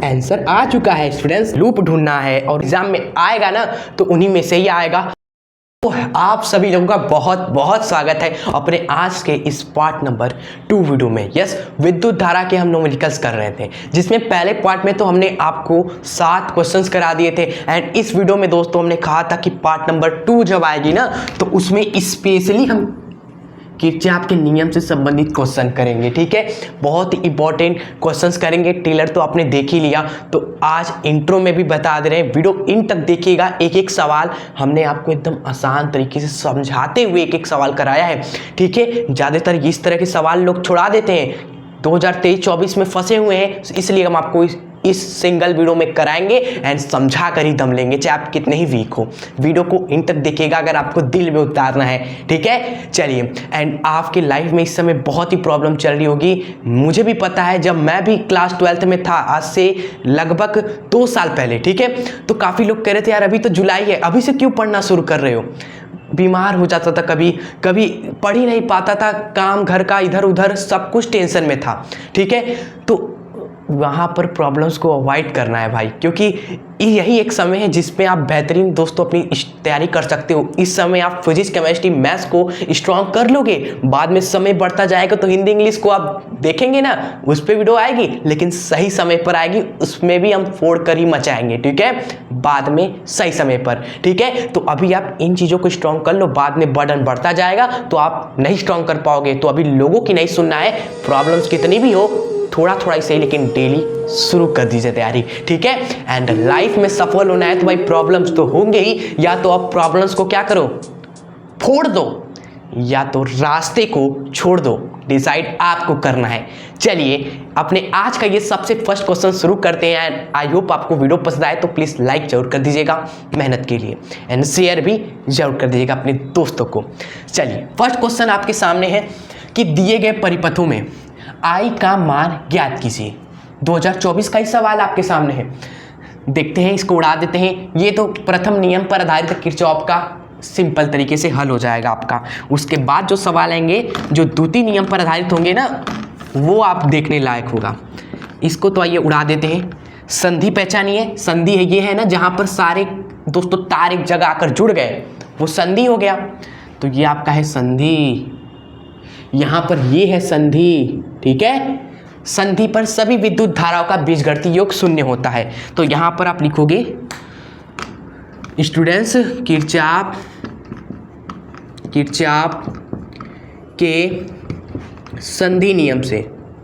Answer आ चुका है students. Loop ढूंढना है और एग्जाम में आएगा ना तो उन्हीं में से ही आएगा। तो आप सभी लोगों का बहुत बहुत स्वागत है अपने आज के इस पार्ट नंबर 2 वीडियो में। यस, विद्युत धारा के हम न्यूमेरिकल्स कर रहे थे, जिसमें पहले पार्ट में तो हमने आपको 7 क्वेश्चंस करा दिए थे। एंड इस वीडियो में दोस्तों हमने कहा था कि पार्ट नंबर 2 जब आएगी ना तो उसमें स्पेशली हम किरचॉफ के नियम से संबंधित क्वेश्चन करेंगे। ठीक है, बहुत ही इंपॉर्टेंट क्वेश्चंस करेंगे। टेलर तो आपने देख ही लिया, तो आज इंट्रो में भी बता दे रहे हैं, वीडियो इन तक देखिएगा। एक एक सवाल हमने आपको एकदम आसान तरीके से समझाते हुए एक एक सवाल कराया है। ठीक है, ज़्यादातर इस तरह के सवाल लोग छुड़ा देते हैं, 2023-24 में फंसे हुए हैं, इसलिए हम आपको इस सिंगल वीडियो में कराएंगे एंड समझा कर ही दम लेंगे, चाहे आप कितने ही वीक हो। वीडियो को इन तक देखिएगा अगर आपको दिल में उतारना है। ठीक है, चलिए। एंड आपके लाइफ में इस समय बहुत ही प्रॉब्लम चल रही होगी, मुझे भी पता है। जब मैं भी क्लास 12th में था, आज से लगभग 2 साल पहले, ठीक है, तो काफ़ी लोग कह रहे थे यार अभी तो जुलाई है, अभी से क्यों पढ़ना शुरू कर रहे हो। बीमार हो जाता था, कभी कभी पढ़ ही नहीं पाता था, काम घर का इधर उधर सब कुछ टेंशन में था। ठीक है, तो वहाँ पर प्रॉब्लम्स को अवॉइड करना है भाई, क्योंकि यही एक समय है जिसमें आप बेहतरीन दोस्तों अपनी तैयारी कर सकते हो। इस समय आप फिजिक्स केमिस्ट्री मैथ्स को स्ट्रॉन्ग कर लोगे, बाद में समय बढ़ता जाएगा तो हिंदी इंग्लिश को आप देखेंगे ना, उस पर वीडियो आएगी, लेकिन सही समय पर आएगी, उसमें भी हम फोड़ कर ही मचाएंगे। ठीक है, बाद में सही समय पर। ठीक है, तो अभी आप इन चीज़ों को स्ट्रॉन्ग कर लो, बाद में बर्डन बढ़ता जाएगा तो आप नहीं स्ट्रॉन्ग कर पाओगे। तो अभी लोगों की नहीं सुनना है, प्रॉब्लम्स कितनी भी हो, थोड़ा थोड़ा ही सही लेकिन डेली शुरू कर दीजिए तैयारी। ठीक है, एंड लाइफ में सफल होना है तो भाई प्रॉब्लम्स तो होंगे ही, या तो आप प्रॉब्लम्स को क्या करो, फोड़ दो, या तो रास्ते को छोड़ दो। डिसाइड आपको करना है। चलिए अपने आज का ये सबसे फर्स्ट क्वेश्चन शुरू करते हैं। एंड आई होप आपको वीडियो पसंद आए तो प्लीज़ लाइक जरूर कर दीजिएगा मेहनत के लिए, एंड शेयर भी जरूर कर दीजिएगा अपने दोस्तों को। चलिए फर्स्ट क्वेश्चन आपके सामने है कि दिए गए परिपथों में आई का मान ज्ञात कीजिए। 2024 का ही सवाल आपके सामने है, देखते हैं, इसको उड़ा देते हैं। ये तो प्रथम नियम पर आधारित किरचॉफ का सिंपल तरीके से हल हो जाएगा आपका। उसके बाद जो सवाल आएंगे जो द्वितीय नियम पर आधारित होंगे ना, वो आप देखने लायक होगा। इसको तो आइए उड़ा देते हैं। संधि पहचानिए। संधि है ये है ना जहाँ पर सारे दोस्तों तार एक जगह आकर जुड़ गए, वो संधि हो गया। तो ये आपका है संधि, यहाँ पर ये है संधि। ठीक है, संधि पर सभी विद्युत धाराओं का बीजगणितीय योग 0 होता है। तो यहाँ पर आप लिखोगे स्टूडेंट्स किरचॉफ के संधि नियम से,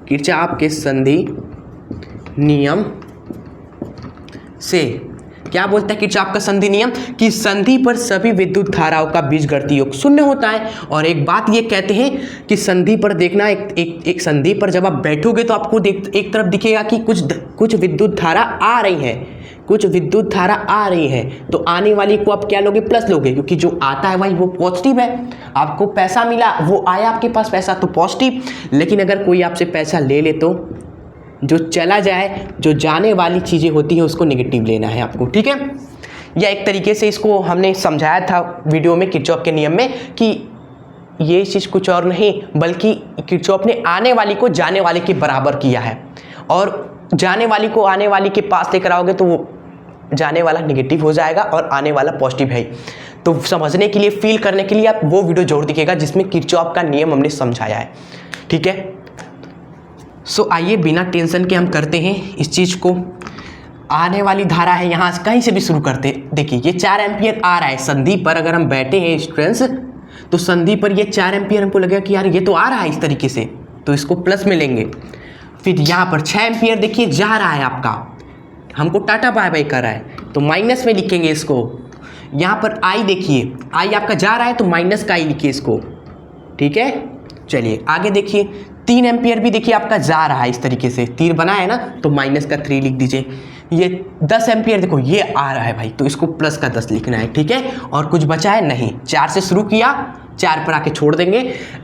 किरचॉफ के संधि नियम से क्या बोलता है किरचॉफ का संधि नियम, कि संधि पर सभी विद्युत धाराओं का बीजगणितीय योग 0 होता है। और एक बात ये कहते हैं कि संधि पर देखना, एक संधि पर जब आप बैठोगे तो आपको एक तरफ दिखेगा कि कुछ विद्युत धारा आ रही है, कुछ विद्युत धारा आ रही है, तो आने वाली को आप क्या लोगे, प्लस लोगे, क्योंकि जो आता है भाई वो पॉजिटिव है। आपको पैसा मिला, वो आया आपके पास पैसा, तो पॉजिटिव। लेकिन अगर कोई आपसे पैसा ले ले तो जो चला जाए, जो जाने वाली चीज़ें होती हैं उसको नेगेटिव लेना है आपको। ठीक है, या एक तरीके से इसको हमने समझाया था वीडियो में किरचॉफ के नियम में कि ये चीज़ कुछ और नहीं बल्कि किरचॉफ ने आने वाली को जाने वाले के बराबर किया है, और जाने वाली को आने वाली के पास लेकर आओगे तो वो जाने वाला नेगेटिव हो जाएगा और आने वाला पॉजिटिव है। तो समझने के लिए, फील करने के लिए आप वो वीडियो जरूर दिखेगा जिसमें किरचॉफ का नियम हमने समझाया है। ठीक है, सो आइए बिना टेंशन के हम करते हैं इस चीज़ को। आने वाली धारा है, यहाँ से कहीं से भी शुरू करते। देखिए ये 4 एम्पियर आ रहा है संधि पर, अगर हम बैठे हैं स्टूडेंट्स तो संधि पर ये 4 एम्पियर हमको लगेगा कि यार ये तो आ रहा है इस तरीके से, तो इसको प्लस में लेंगे। फिर यहाँ पर 6 एम्पियर देखिए जा रहा है आपका, हमको टाटा बाय बाय कर रहा है, तो माइनस में लिखेंगे इसको। यहाँ पर आई देखिए, आई आपका जा रहा है तो माइनस का आई लिखिए इसको। ठीक है, चलिए आगे देखिए 3 एम्पियर भी देखिए आपका जा रहा है इस तरीके से, तीर बना है ना, तो माइनस का 3 लिख दीजिए। ये 10 एम्पियर देखो ये आ रहा है भाई, तो इसको प्लस का 10 लिखना है। ठीक है, और कुछ बचा है नहीं, 4 से शुरू किया, 4 पर आके छोड़ देंगे।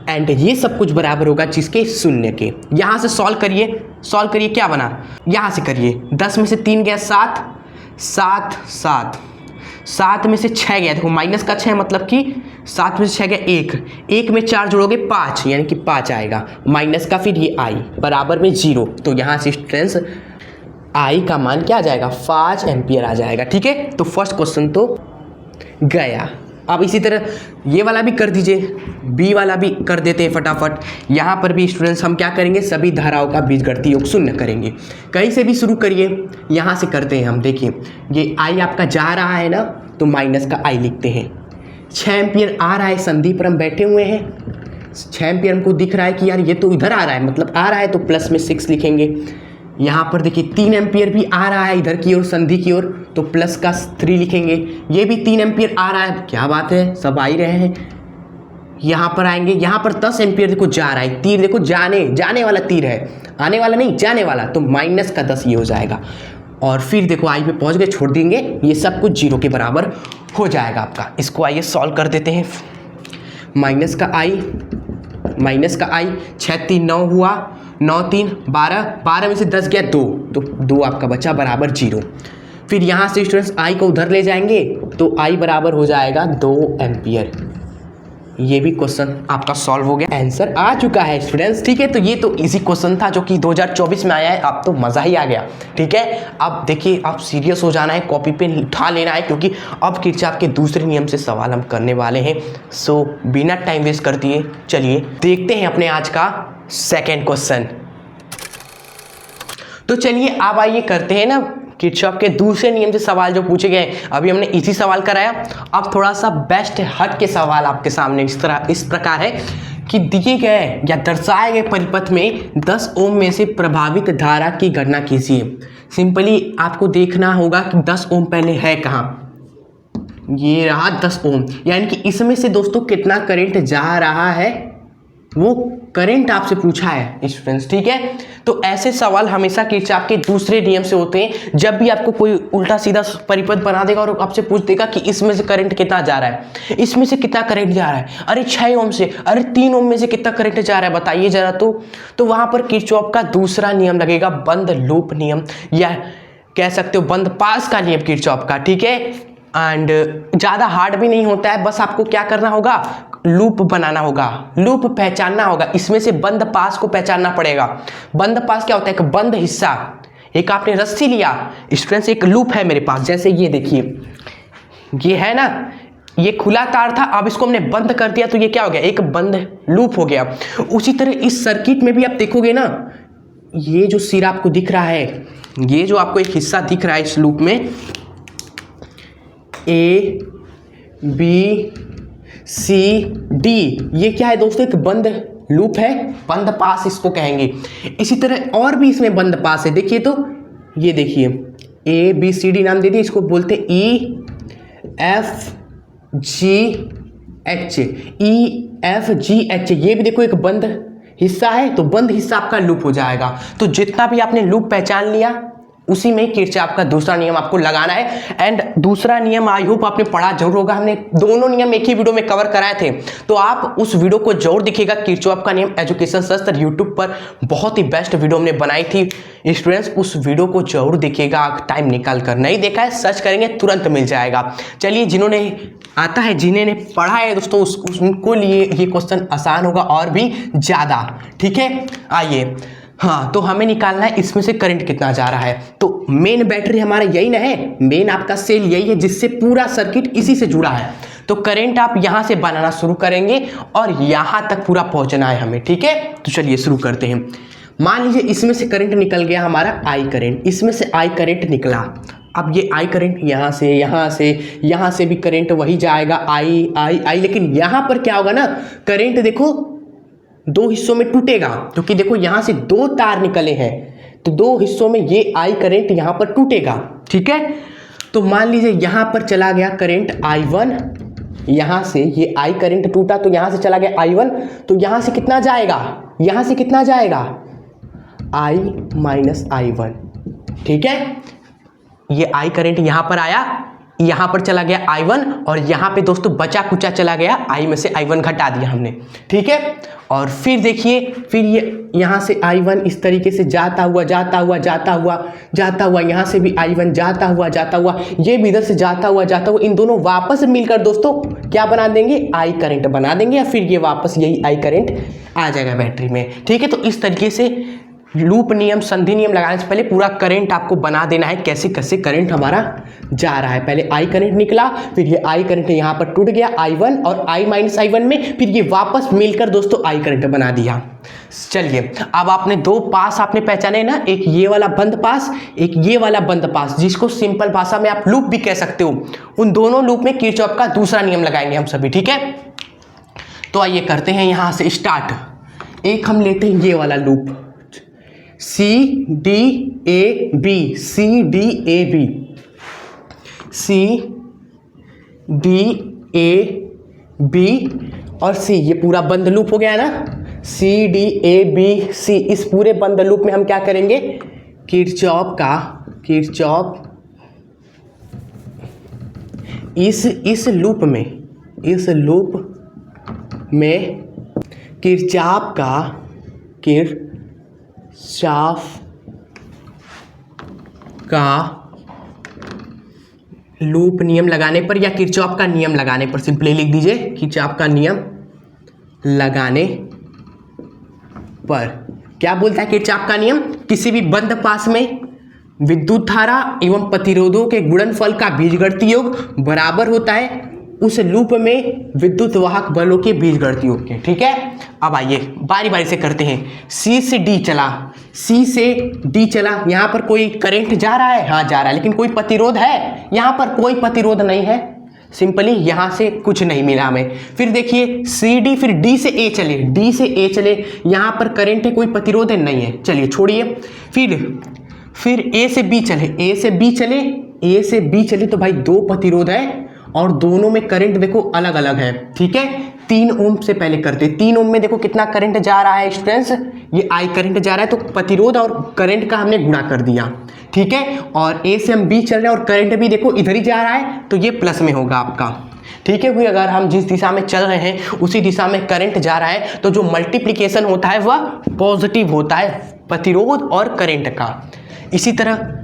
एंड ये सब कुछ बराबर होगा जिसके 0 के। यहाँ से सॉल्व करिए, क्या बना, यहाँ से करिए, 10 में से 3 गया 7, 7 में से 6 गया, देखो माइनस का 6 मतलब कि 7 में से 6 गया 1 में 4 जोड़ोगे 5, यानी कि 5 आएगा, माइनस का फिर ये आई बराबर में 0। तो यहाँ से स्टूडेंट्स आई का मान क्या आ जाएगा 5 एम्पियर आ जाएगा। ठीक है, तो फर्स्ट क्वेश्चन तो गया। अब इसी तरह ये वाला भी कर दीजिए, बी वाला भी कर देते हैं फटाफट। यहाँ पर भी स्टूडेंट्स हम क्या करेंगे, सभी धाराओं का बीजगणितीय योग शून्य करेंगे। कहीं से भी शुरू करिए, यहाँ से करते हैं हम। देखिए ये आई आपका जा रहा है ना, तो माइनस का आई लिखते हैं। 6 एम्पियर आ रहा है, संधि पर हम बैठे हुए हैं। 6 एम्पियर हमको दिख रहा है कि यार ये तो इधर आ रहा है, मतलब आ रहा है, तो प्लस में 6 लिखेंगे। यहाँ पर देखिए 3 एम्पियर भी आ रहा है इधर की ओर, संधि की ओर, तो प्लस का 3 लिखेंगे। ये भी 3 एम्पियर आ रहा है, क्या बात है, सब आ ही रहे हैं। यहाँ पर आएंगे, यहाँ पर 10 एम्पियर देखो जा रहा है, तीर देखो जाने वाला तीर है, आने वाला नहीं, जाने वाला, तो माइनस का 10 ये हो जाएगा। और फिर देखो आई पे पहुँच गए, छोड़ देंगे, ये सब कुछ 0 के बराबर हो जाएगा आपका। इसको आइए सॉल्व कर देते हैं। माइनस का आई 6 3 9 हुआ, 9 3 12, 12 में से 10 गया 2, तो 2 आपका बचा बराबर 0। फिर यहाँ से स्टूडेंट्स आई को उधर ले जाएंगे, तो आई बराबर हो जाएगा 2 एम्पियर। ये भी क्वेश्चन आपका सॉल्व हो गया, आंसर आ चुका है स्टूडेंट्स। ठीक है, तो ये तो इजी क्वेश्चन था जो कि 2024 में आया है, अब तो मज़ा ही आ गया। ठीक है, अब देखिए अब सीरियस हो जाना है, कॉपी पे उठा लेना है, क्योंकि अब किरचॉफ के दूसरे नियम से सवाल हम करने वाले हैं। सो बिना टाइम वेस्ट कर दिए चलिए देखते हैं अपने आज का सेकेंड क्वेश्चन। तो चलिए अब आइए करते हैं ना किरचॉफ के दूसरे नियम से सवाल जो पूछे गए। अभी हमने इसी सवाल कराया, अब थोड़ा सा बेस्ट हट के सवाल आपके सामने इस प्रकार है कि दिए गए या दर्शाए गए परिपथ में 10 ओम में से प्रभावित धारा की गणना कीजिए। सिंपली आपको देखना होगा कि 10 ओम पहले है कहाँ, ये रहा 10 ओम, यानी कि इसमें से दोस्तों कितना करंट जा रहा है वो करंट आपसे पूछा है स्टूडेंट्स। ठीक है, तो ऐसे सवाल हमेशा किरचॉफ के दूसरे नियम से होते हैं। जब भी आपको कोई उल्टा सीधा परिपथ बना देगा और आपसे पूछ देगा कि इसमें से करंट कितना जा रहा है, इसमें से कितना करंट जा रहा है, अरे 6 ओम से, अरे 3 ओम में से कितना करंट जा रहा है बताइए जरा, तो वहां पर किरचॉफ का दूसरा नियम लगेगा, बंद लूप नियम, या कह सकते हो बंद पास का नियम किरचॉफ का। ठीक है, एंड ज़्यादा हार्ड भी नहीं होता है, बस आपको क्या करना होगा, लूप बनाना होगा, लूप पहचानना होगा, इसमें से बंद पास को पहचानना पड़ेगा। बंद पास क्या होता है, एक बंद हिस्सा, एक आपने रस्सी लिया स्टूडेंट्स, एक लूप है मेरे पास, जैसे ये देखिए, ये है ना, ये खुला तार था, अब इसको हमने बंद कर दिया, तो ये क्या हो गया, एक बंद लूप हो गया। उसी तरह इस सर्किट में भी आप देखोगे ना, ये जो सिरा आपको दिख रहा है, ये जो आपको एक हिस्सा दिख रहा है इस लूप में, ए बी सी डी, ये क्या है दोस्तों, एक बंद लूप है, बंद पास इसको कहेंगे। इसी तरह और भी इसमें बंद पास है, देखिए तो ये देखिए ए बी सी डी नाम दे दिए, इसको बोलते हैं E F G H, E F G H, ये भी देखो एक बंद हिस्सा है, तो बंद हिस्सा आपका लूप हो जाएगा। तो जितना भी आपने लूप पहचान लिया उसी में किरचॉफ का दूसरा नियम आपको लगाना है। एंड दूसरा नियम आई होप आपने पढ़ा जरूर होगा, हमने दोनों नियम एक ही वीडियो में कवर कराए थे, तो आप उस वीडियो को जरूर देखिएगा। किरचॉफ का नियम एजुकेशन शास्त्र यूट्यूब पर बहुत ही बेस्ट वीडियो हमने बनाई थी स्टूडेंट्स, उस वीडियो को जरूर देखिएगा, टाइम निकाल कर। नहीं देखा है सर्च करेंगे तुरंत मिल जाएगा। चलिए जिन्होंने आता है, जिन्होंने पढ़ा है दोस्तों, उनको लिए ये क्वेश्चन आसान होगा और भी ज़्यादा। ठीक है, आइए, हाँ, तो हमें निकालना है इसमें से करंट कितना जा रहा है। तो मेन बैटरी हमारा यही ना है, मेन आपका सेल यही है जिससे पूरा सर्किट इसी से जुड़ा है। तो करंट आप यहां से बनाना शुरू करेंगे और यहां तक पूरा पहुंचना है हमें। ठीक है, तो चलिए शुरू करते हैं। मान लीजिए इसमें से करंट निकल गया हमारा आई करंट, इसमें से आई करंट निकला। अब ये आई करंट यहाँ से भी करंट वही जाएगा, आई आई आई, लेकिन यहाँ पर क्या होगा ना, करंट देखो दो हिस्सों में टूटेगा, क्योंकि देखो यहां से 2 तार निकले हैं, तो 2 हिस्सों में ये आई करंट यहां पर टूटेगा। ठीक है, तो मान लीजिए यहां पर चला गया करंट I1, यहां से ये आई करंट टूटा तो यहां से चला गया I1, तो यहां से कितना जाएगा, यहां से कितना जाएगा, I माइनस I1। ठीक है, ये आई करंट यहां पर आया, यहां पर चला गया I1, और यहां पे दोस्तों बचा कुचा चला गया, I में से I1 घटा दिया हमने। ठीक है, और फिर देखिए, फिर ये यहां से I1 इस तरीके से जाता हुआ यहां से भी I1 जाता हुआ, ये भी इधर से जाता हुआ, इन दोनों वापस मिलकर दोस्तों क्या बना देंगे, आई करंट बना देंगे, या फिर ये वापस यही आई करंट आ जाएगा बैटरी में। ठीक है, तो इस तरीके से लूप नियम, संधि नियम लगाने से पहले पूरा करंट आपको बना देना है, कैसे कैसे करंट हमारा जा रहा है। पहले आई करंट निकला, फिर ये आई करंट यहाँ पर टूट गया I1 और I माइनस I1 में, फिर ये वापस मिलकर दोस्तों आई करंट बना दिया। चलिए अब आपने दो पास आपने पहचाने ना, एक ये वाला बंद पास, एक ये वाला बंद पास, जिसको सिंपल भाषा में आप लूप भी कह सकते हो। उन दोनों लूप में किरचॉफ का दूसरा नियम लगाएंगे हम सभी, ठीक है। तो आइए करते हैं यहाँ से स्टार्ट। एक हम लेते हैं ये वाला loop C D A B, C D A B, C D A B और C, ये पूरा बंद लूप हो गया है ना, C D A B C। इस पूरे बंद लूप में हम क्या करेंगे, किरचॉफ इस लूप में किरचॉफ का लूप नियम लगाने पर या किरचॉफ का नियम लगाने पर, सिंपली लिख दीजिए किरचॉफ का नियम लगाने पर। क्या बोलता है किरचॉफ का नियम, किसी भी बंद पास में विद्युत धारा एवं प्रतिरोधों के गुणनफल का बीजगणितीय योग बराबर होता है उस लूप में विद्युत वाहक बलों के बीजगणितीय योग के, ठीक है। अब आइए बारी बारी से करते हैं। C से D चला, यहाँ पर कोई करंट जा रहा है, हाँ जा रहा है, लेकिन कोई प्रतिरोध है, यहाँ पर कोई प्रतिरोध नहीं है, सिंपली यहाँ से कुछ नहीं मिला हमें। फिर देखिए CD, फिर D से A चले, यहाँ पर करंट है, कोई प्रतिरोध है, नहीं है, चलिए छोड़िए। फिर A से B चले तो भाई दो प्रतिरोध है और दोनों में करंट देखो अलग अलग है, ठीक है। 3 ओम से पहले करते, 3 ओम में देखो कितना करंट जा रहा है स्टूडेंट्स, ये I करंट जा रहा है, तो प्रतिरोध और करंट का हमने गुणा कर दिया, ठीक है। और A से हम B चल रहे हैं और करंट भी देखो इधर ही जा रहा है, तो ये प्लस में होगा आपका, ठीक है। फिर अगर हम जिस दिशा में चल रहे हैं उसी दिशा में करंट जा रहा है, तो जो मल्टीप्लिकेशन होता है वह पॉजिटिव होता है प्रतिरोध और करंट का। इसी तरह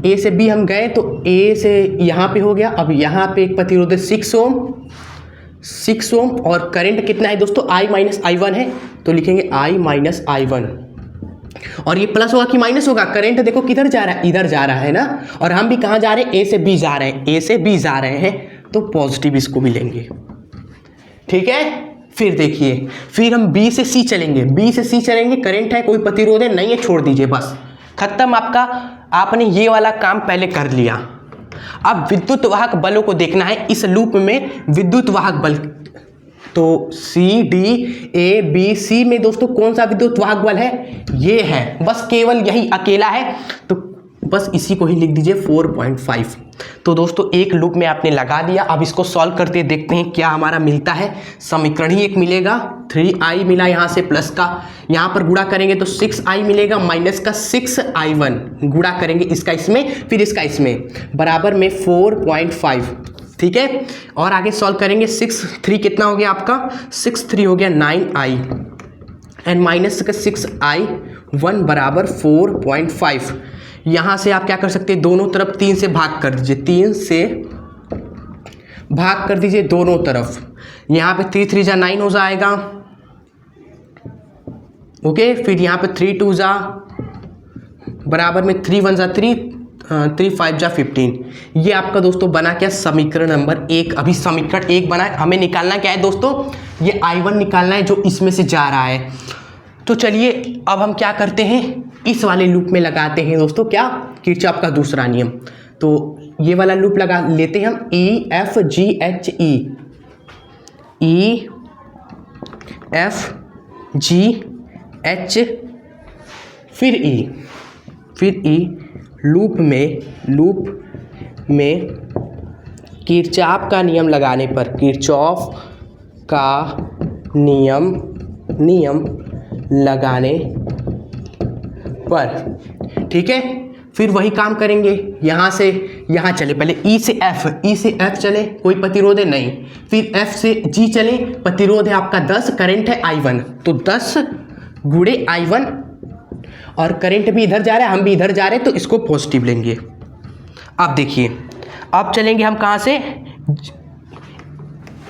A से B हम गए तो A से यहाँ पे हो गया, अब यहाँ पे एक प्रतिरोध है 6 ओम और करंट कितना है दोस्तों, I माइनस I1 है, तो लिखेंगे I माइनस I1। और ये प्लस होगा कि माइनस होगा, करंट देखो किधर जा रहा है, इधर जा रहा है ना, और हम भी कहाँ जा रहे हैं, A से B जा रहे हैं, तो पॉजिटिव इसको भी लेंगे, ठीक है। फिर देखिए, फिर हम B से C चलेंगे, करंट है, कोई प्रतिरोध है, नहीं है, छोड़ दीजिए, बस खत्म आपका। आपने ये वाला काम पहले कर लिया। अब विद्युत वाहक बलों को देखना है इस लूप में, विद्युत वाहक बल, तो C D A B C में दोस्तों कौन सा विद्युत वाहक बल है, ये है, बस केवल यही अकेला है, तो बस इसी को ही लिख दीजिए 4.5। तो दोस्तों एक लूप में आपने लगा दिया। अब इसको सॉल्व करते देखते हैं क्या हमारा मिलता है। समीकरण ही एक मिलेगा, 3i मिला यहाँ से प्लस का, यहाँ पर गुणा करेंगे तो 6i मिलेगा, माइनस का 6i1 गुणा करेंगे इसका इसमें, फिर इसका इसमें, बराबर में 4.5, ठीक है। और आगे सॉल्व करेंगे, 6 3 कितना हो गया आपका, 6 3 हो गया 9i एंड माइनस का 6i1 बराबर 4.5। यहाँ से आप क्या कर सकते हैं, दोनों तरफ 3 से भाग कर दीजिए, 3 से भाग कर दीजिए दोनों तरफ। यहाँ पे 3 3 जा 9 हो जाएगा, ओके। फिर यहाँ पे 3 2 जा बराबर में 3 1 जा 3 3 5 जा 15। ये आपका दोस्तों बना क्या, समीकरण नंबर 1। अभी समीकरण 1 बना है, हमें निकालना क्या है दोस्तों, ये I1 निकालना है जो इसमें से जा रहा है। तो चलिए अब हम क्या करते हैं, इस वाले लूप में लगाते हैं दोस्तों क्या, किरचॉफ का दूसरा नियम। तो ये वाला लूप लगा लेते हैं हम, E F G H फिर E लूप में किरचॉफ का नियम लगाने पर, किरचॉफ का नियम लगाने पर, ठीक है। फिर वही काम करेंगे, यहाँ से यहाँ चले, पहले E से F चले, कोई प्रतिरोध है नहीं, फिर F से G चले, प्रतिरोध है आपका 10, करंट है I1, तो 10 गुणे I1, और करंट भी इधर जा रहा है, हम भी इधर जा रहे हैं, तो इसको पॉजिटिव लेंगे। अब देखिए, अब चलेंगे हम कहाँ से,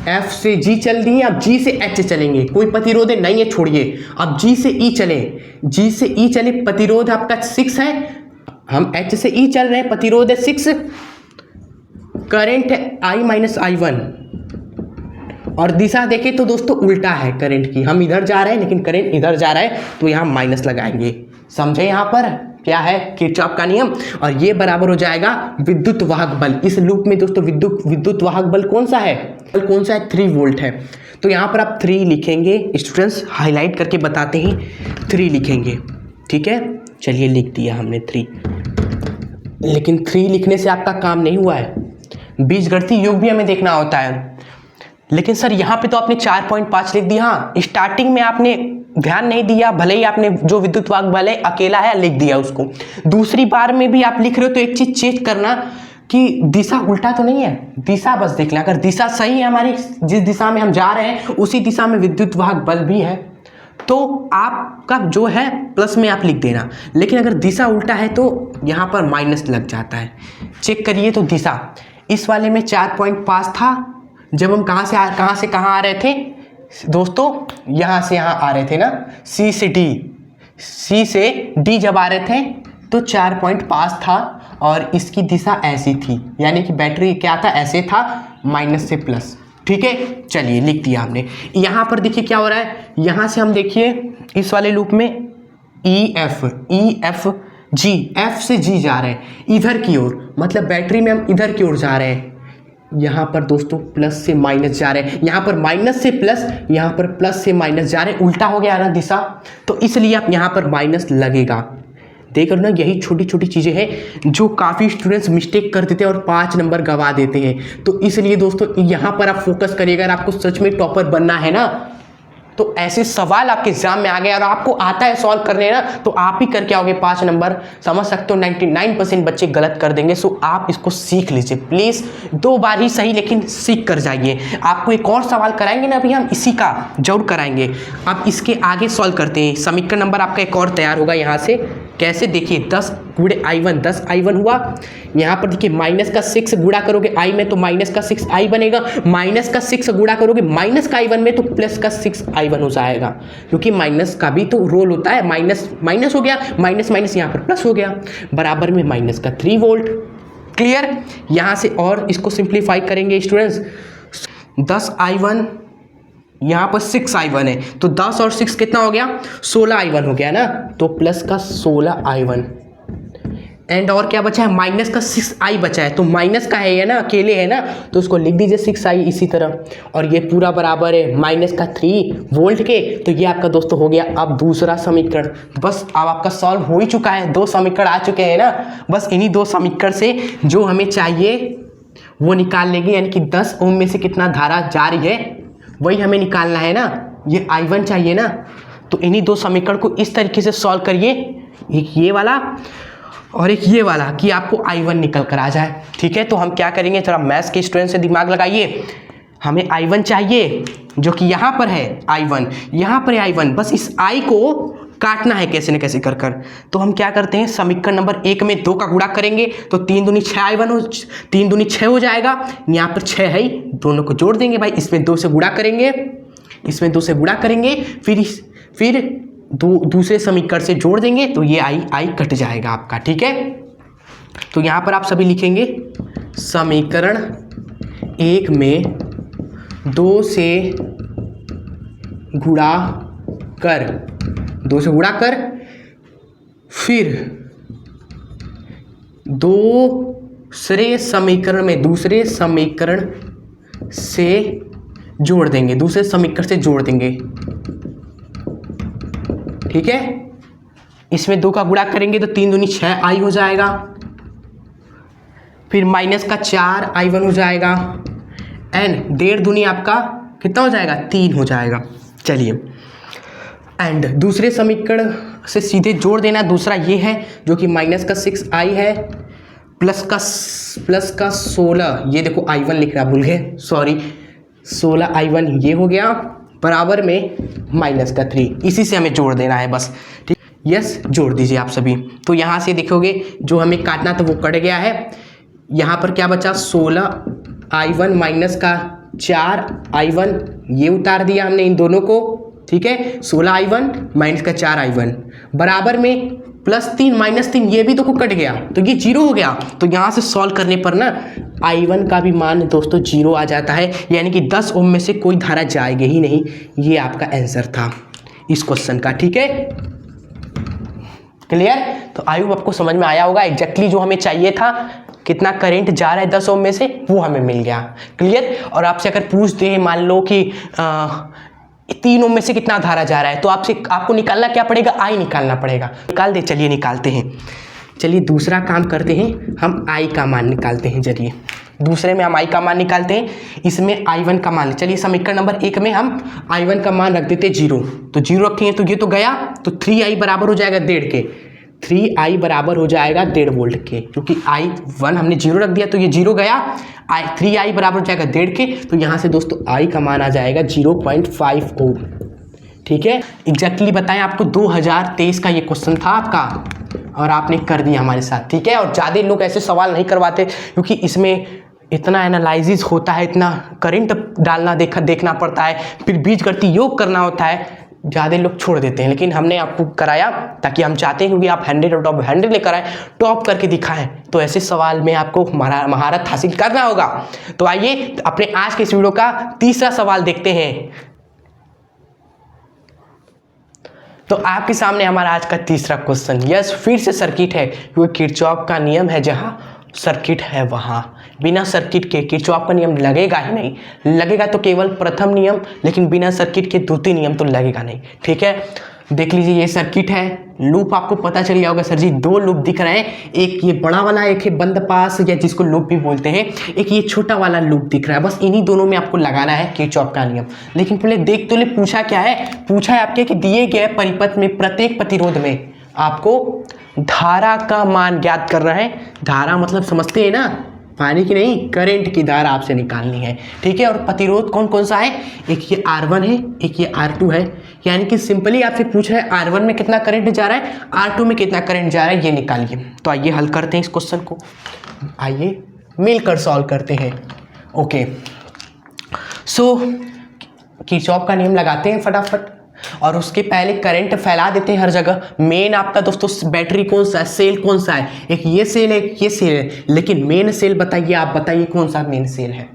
F से G चल दिए, अब G से H चलेंगे, कोई प्रतिरोध नहीं है, छोड़िए। अब G से E चले, G से E चले, प्रतिरोध आपका 6 है, हम H से E चल रहे हैं, प्रतिरोध है 6, करंट है I-I1, और दिशा देखें तो दोस्तों उल्टा है करंट की, हम इधर जा रहे हैं लेकिन करंट इधर जा रहा है, तो यहाँ माइनस लगाएंगे। समझे यहाँ पर क्या है किरचॉफ का नियम, और ये बराबर हो जाएगा विद्युत वाहक बल। इस लूप में दोस्तों विद्युत वाहक बल कौन सा है, 3 वोल्ट है। तो यहाँ पर आप 3 लिखेंगे, स्टूडेंट्स हाईलाइट करके बताते हैं, 3 लिखेंगे, ठीक है। चलिए लिख दिया हमने 3, लेकिन 3 लिखने से आपका काम नहीं हुआ है, बीजगणितीय योग भी हमें देखना होता है। लेकिन सर यहाँ पे तो आपने 4.5 लिख दिया, हाँ स्टार्टिंग में आपने ध्यान नहीं दिया, भले ही आपने जो विद्युत वाहक बल है अकेला है लिख दिया उसको, दूसरी बार में भी आप लिख रहे हो तो एक चीज चेक करना कि दिशा उल्टा तो नहीं है, दिशा बस देख लें, अगर दिशा सही है हमारी, जिस दिशा में हम जा रहे हैं उसी दिशा में विद्युत वाहक बल भी है, तो आपका जो है प्लस में आप लिख देना। लेकिन अगर दिशा उल्टा है तो यहाँ पर माइनस लग जाता है। चेक करिए तो दिशा इस वाले में 4.5 था, जब हम कहाँ से कहाँ आ रहे थे दोस्तों, यहाँ से यहाँ आ रहे थे ना, C से D जब आ रहे थे तो 4.5 था, और इसकी दिशा ऐसी थी, यानी कि बैटरी क्या था, ऐसे था, माइनस से प्लस, ठीक है। चलिए लिख दिया हमने। यहाँ पर देखिए क्या हो रहा है, यहाँ से हम देखिए इस वाले लूप में EF G, F से G जा रहे हैं इधर की ओर, मतलब बैटरी में हम इधर की ओर जा रहे हैं। यहाँ पर दोस्तों प्लस से माइनस जा रहे हैं, यहाँ पर माइनस से प्लस, यहाँ पर प्लस से माइनस जा रहे हैं, उल्टा हो गया ना दिशा, तो इसलिए आप यहाँ पर माइनस लगेगा। देख रहे हो ना, यही छोटी छोटी चीज़ें हैं जो काफ़ी स्टूडेंट्स मिस्टेक कर देते हैं और 5 नंबर गवा देते हैं। तो इसलिए दोस्तों यहाँ पर आप फोकस करिएगा, अगर आपको सच में टॉपर बनना है ना, तो ऐसे सवाल आपके एग्जाम में आ गए और आपको आता है सॉल्व करने ना, तो आप ही करके आओगे 5 नंबर। समझ सकते हो 99% बच्चे गलत कर देंगे, सो आप इसको सीख लीजिए प्लीज़, 2 बार ही सही लेकिन सीख कर जाइए। आपको एक और सवाल कराएंगे ना अभी हम, इसी का जरूर कराएंगे। अब इसके आगे सॉल्व करते हैं, समीकरण नंबर आपका एक और तैयार होगा यहाँ से। कैसे, देखिए 10 गुणे I1, 10 I1 हुआ, यहाँ पर देखिए माइनस का 6 गुणा करोगे I में तो माइनस का 6I बनेगा, माइनस का 6 गुणा करोगे माइनस का I1 में तो प्लस का 6I1 हो जाएगा, क्योंकि माइनस का भी तो रोल होता है, माइनस माइनस हो गया, माइनस माइनस यहाँ पर प्लस हो गया, बराबर में माइनस का 3 वोल्ट। क्लियर। यहाँ से और इसको सिंप्लीफाई करेंगे स्टूडेंट्स, 10I1 यहाँ पर 6I1 है, तो 10 और 6 कितना हो गया, 16I1 हो गया ना, तो प्लस का 16I1, एंड और क्या बचा है, माइनस का 6I बचा है, तो माइनस का है ये ना, अकेले है ना, तो उसको लिख दीजिए 6I इसी तरह, और ये पूरा बराबर है माइनस का 3 वोल्ट के। तो ये आपका दोस्तों हो गया अब दूसरा समीकरण। बस अब आपका सॉल्व हो ही चुका है, 2 समीकरण आ चुके हैं ना, बस इन्हीं 2 समीकरण से जो हमें चाहिए वो निकाल लेंगे, यानी कि 10 ओम में से कितना धारा जा रही है वही हमें निकालना है ना, ये I1 चाहिए ना, तो इन्हीं 2 समीकरण को इस तरीके से सॉल्व करिए, एक ये वाला और एक ये वाला, कि आपको I1 निकल कर आ जाए। ठीक है, तो हम क्या करेंगे, थोड़ा मैथ्स के स्टूडेंट से दिमाग लगाइए। हमें I1 चाहिए जो कि यहाँ पर है I1, यहाँ पर है I1, बस इस I को काटना है कैसे न कैसे कर कर। तो हम क्या करते हैं, समीकरण नंबर 1 में 2 का गुणा करेंगे तो 3 दूनी 6 हो जाएगा, यहाँ पर 6 है, दोनों को जोड़ देंगे भाई, इसमें 2 से गुणा करेंगे, इसमें 2 से गुणा करेंगे, फिर दूसरे समीकरण से जोड़ देंगे, तो ये I कट जाएगा आपका। ठीक है, तो यहाँ पर आप सभी लिखेंगे समीकरण 1 में 2 से गुणा कर, 2 से गुणा कर, फिर दूसरे समीकरण से जोड़ देंगे, दूसरे समीकरण से जोड़ देंगे। ठीक है, इसमें 2 का गुणा करेंगे तो 3 दूनी 6I हो जाएगा, फिर माइनस का 4I1 हो जाएगा, एंड 1.5 दूनी आपका कितना हो जाएगा, 3 हो जाएगा। चलिए, एंड दूसरे समीकरण से सीधे जोड़ देना, दूसरा ये है जो कि माइनस का 6I है, प्लस का 16, ये देखो I1 लिख रहा, भूल गए, सॉरी, 16I1 ये हो गया, बराबर में माइनस का 3, इसी से हमें जोड़ देना है बस। ठीक, यस, जोड़ दीजिए आप सभी। तो यहाँ से देखोगे जो हमें काटना था वो कट गया है, यहाँ पर क्या बचा, 16I1 माइनस का 4i1 ये उतार दिया हमने इन दोनों को, ठीक है। 16i1 माइनस का 4i1 बराबर में +3 -3 ये भी तो को कट गया तो ये 0 हो गया। तो यहाँ से सॉल्व करने पर ना i1 का भी मान दोस्तों 0 आ जाता है, यानी कि 10 ओम में से कोई धारा जाएगी ही नहीं। ये आपका आंसर था इस क्वेश्चन का, ठीक है। क्लियर? तो आई होप आपको समझ में आया होगा। एग्जैक्टली जो हमें चाहिए था, कितना करंट जा रहा है 10 ओम में से, वो हमें मिल गया। क्लियर? और आपसे अगर पूछ दे मान लो कि 3 ओम में से कितना धारा जा रहा है, तो आपको निकालना क्या पड़ेगा? आई निकालना पड़ेगा। निकाल दे, चलिए निकालते हैं। चलिए दूसरा काम करते हैं, हम आई का मान निकालते हैं। चलिए दूसरे में हम आई का मान निकालते हैं, इसमें i1 का मान। चलिए समीकरण नंबर 1 में हम i1 का मान रख देते 0, तो 0 रखेंगे तो ये तो गया, तो 3i बराबर हो जाएगा 1.5 के। 3i बराबर हो जाएगा 1.5 वोल्ट के, क्योंकि i1 हमने 0 रख दिया तो ये 0 गया। 3i बराबर हो जाएगा 1.5 के, तो यहाँ से दोस्तों i का मान आ जाएगा 0.5 ओम, ठीक है। एग्जैक्टली बताएं आपको 2023 का ये क्वेश्चन था आपका, और आपने कर दिया हमारे साथ, ठीक है। और ज़्यादा लोग ऐसे सवाल नहीं करवाते, क्योंकि इसमें इतना एनालिसिस होता है, इतना करंट डालना देखना पड़ता है, फिर बीजगणित योग करना होता है, ज़्यादा लोग छोड़ देते हैं। लेकिन हमने आपको कराया ताकि हम चाहते हैं क्योंकि आप 100 और टॉप 100 लेकर आए, टॉप करके दिखाएं, तो ऐसे सवाल में आपको महारत हासिल करना होगा। तो आइए अपने आज के इस वीडियो का तीसरा सवाल देखते हैं। तो आपके सामने हमारा आज का तीसरा क्वेश्चन, यस फिर से सर्किट है, क्योंकि किरचॉफ का नियम है, जहां सर्किट है वहां बिना सर्किट के किरचॉफ का नियम लगेगा ही नहीं। लगेगा तो केवल प्रथम नियम, लेकिन बिना सर्किट के द्वितीय नियम तो लगेगा नहीं, ठीक है। देख लीजिए ये सर्किट है, लूप आपको पता चल गया होगा सर जी, 2 लूप दिख रहे हैं, एक ये बड़ा वाला, एक है बंद पास या जिसको लूप भी बोलते हैं, एक ये छोटा वाला लूप दिख रहा है। बस इन्हीं दोनों में आपको लगाना है किरचॉफ का नियम। लेकिन पहले देख तो ले, पूछा क्या है? पूछा है आपके कि दिए गए परिपथ में प्रत्येक प्रतिरोध में आपको धारा का मान ज्ञात करना है। धारा मतलब समझते हैं ना, पानी की नहीं, करंट की धारा आपसे निकालनी है, ठीक है। और प्रतिरोध कौन कौन सा है? एक ये R1 है, एक ये R2 है। यानी कि सिंपली आपसे पूछ रहा है R1 में कितना करंट जा रहा है, R2 में कितना करंट जा रहा है, ये निकालिए। तो आइए हल करते हैं इस क्वेश्चन को, आइए मिलकर सॉल्व करते हैं। ओके, सो किरचॉफ का नियम लगाते हैं फटाफट, और उसके पहले करंट फैला देते हैं हर जगह। मेन आपका दोस्तों बैटरी कौन सा है, सेल कौन सा है? एक ये सेल है, एक ये सेल है, लेकिन मेन सेल बताइए, आप बताइए कौन सा मेन सेल है?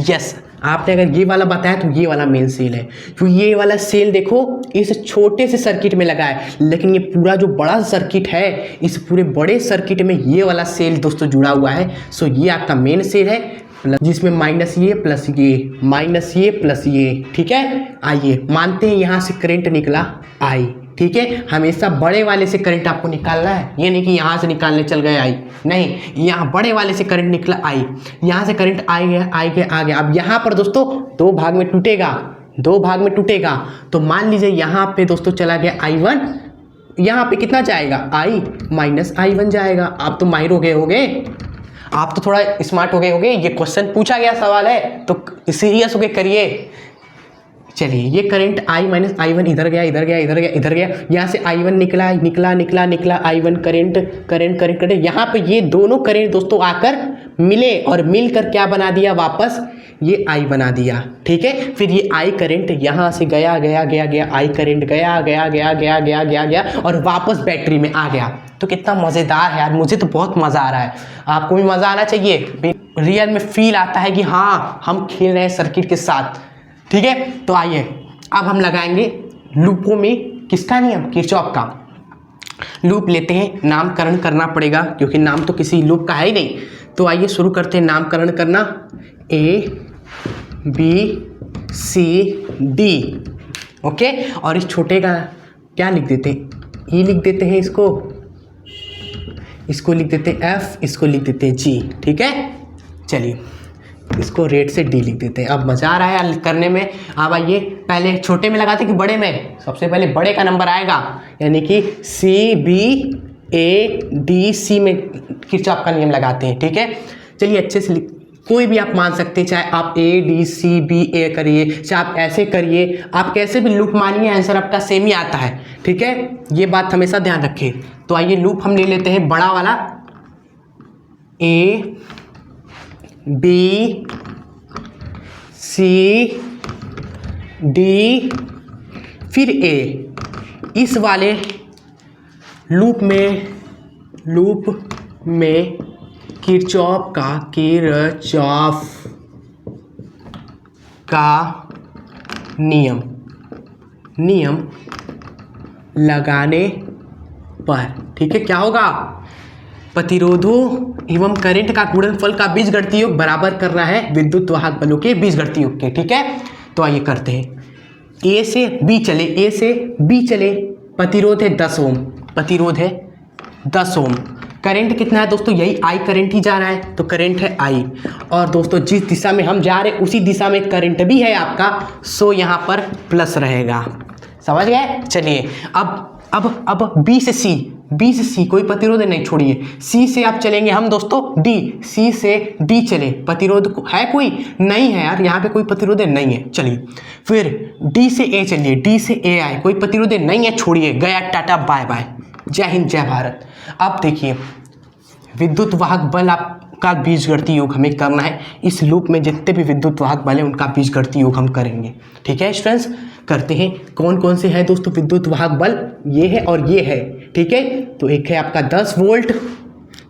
यस, आपने अगर ये वाला बताया तो ये वाला मेन सेल है, क्योंकि ये वाला सेल देखो इस छोटे से सर्किट में लगा है, लेकिन ये पूरा जो बड़ा सर्किट है, इस पूरे बड़े सर्किट में ये वाला सेल दोस्तों जुड़ा हुआ है। सो ये आपका मेन सेल है, जिसमें माइनस ये प्लस ये, माइनस ये प्लस ये, ठीक है। आइए मानते हैं यहाँ से करंट निकला आई, ठीक है। हमेशा बड़े वाले से करंट आपको निकालना है, ये नहीं कि यहाँ से निकालने चल गए आई, नहीं, यहाँ बड़े वाले से करंट निकला आई, यहाँ से करंट आई गया आ गया। अब यहाँ पर दोस्तों 2 भाग में टूटेगा, 2 भाग में टूटेगा। तो मान लीजिए यहाँ पे दोस्तों चला गया I1, यहाँ पे कितना जाएगा? I माइनस I1 जाएगा। आप तो माहिर हो गए होगे, आप तो थोड़ा स्मार्ट हो गए होगे, ये क्वेश्चन पूछा गया सवाल है तो सीरियस होके करिए। चलिए ये करंट I माइनस I1 इधर गया, इधर गया, इधर गया, इधर गया, यहाँ से I1 निकला I1 करंट, यहाँ पे ये दोनों करंट दोस्तों आकर मिले और मिलकर क्या बना दिया? वापस ये I बना दिया, ठीक है। फिर ये I करंट यहाँ से गया, I करंट गया और वापस बैटरी में आ गया। तो कितना मज़ेदार है यार, मुझे तो बहुत मज़ा आ रहा है, आपको भी मज़ा आना चाहिए। रियल में फील आता है कि हाँ हम खेल रहे हैं सर्किट के साथ, ठीक है। तो आइए अब हम लगाएंगे लूपों में किसका नियम? किरचॉफ का। लूप लेते हैं, नामकरण करना पड़ेगा क्योंकि नाम तो किसी लूप का है ही नहीं। तो आइए शुरू करते हैं नामकरण करना, A B C D, okay. और इस छोटे का क्या लिख देते हैं? E लिख देते हैं, इसको लिख देते हैं F, इसको लिख देते हैं G, ठीक है। चलिए इसको रेड से D लिख देते हैं। अब मज़ा आ रहा है करने में। अब आइए पहले छोटे में लगाते कि बड़े में? सबसे पहले बड़े का नंबर आएगा, यानी कि C B A D C में किरचॉफ का नियम लगाते हैं, ठीक है। चलिए अच्छे से कोई भी आप मान सकते हैं, चाहे आप A D C B A करिए, चाहे आप ऐसे करिए, आप कैसे भी लूप मानिए, आंसर आपका सेम ही आता है, ठीक है। ये बात हमेशा ध्यान रखिए। तो आइए लूप हम ले लेते हैं बड़ा वाला, A B सी डी फिर ए। इस वाले लूप में किरचॉफ का नियम लगाने पर, ठीक है, क्या होगा? प्रतिरोधों एवं करंट का गुणनफल का बीजगणितीय योग बराबर करना है विद्युत वाहक बलों के बीजगणितीय योग के, ठीक है। तो आइए करते हैं। ए से बी चले, प्रतिरोध है 10 ओम, करंट कितना है दोस्तों? यही आई करंट ही जा रहा है, तो करंट है आई। और दोस्तों जिस दिशा में हम जा रहे हैं उसी दिशा में करंट भी है आपका, सो यहाँ पर प्लस रहेगा। समझ गए? चलिए अब बी से सी कोई प्रतिरोध नहीं, छोड़िए। सी से आप चलेंगे हम दोस्तों डी, सी से डी चले, प्रतिरोध है कोई? नहीं है यार, यहाँ पे कोई प्रतिरोध नहीं है। चलिए फिर डी से ए चलिए, डी से ए आए, कोई प्रतिरोध नहीं है, छोड़िए, गया, टाटा बाय बाय, जय हिंद जय भारत। अब देखिए विद्युत वाहक बल आपका बीजगणितीय योग हमें करना है। इस लूप में जितने भी विद्युत वाहक बल है उनका बीजगणितीय योग हम करेंगे, ठीक है स्टूडेंट्स। करते हैं। कौन कौन से है दोस्तों विद्युत वाहक बल? ये है और ये है, ठीक है। तो एक है आपका 10 वोल्ट,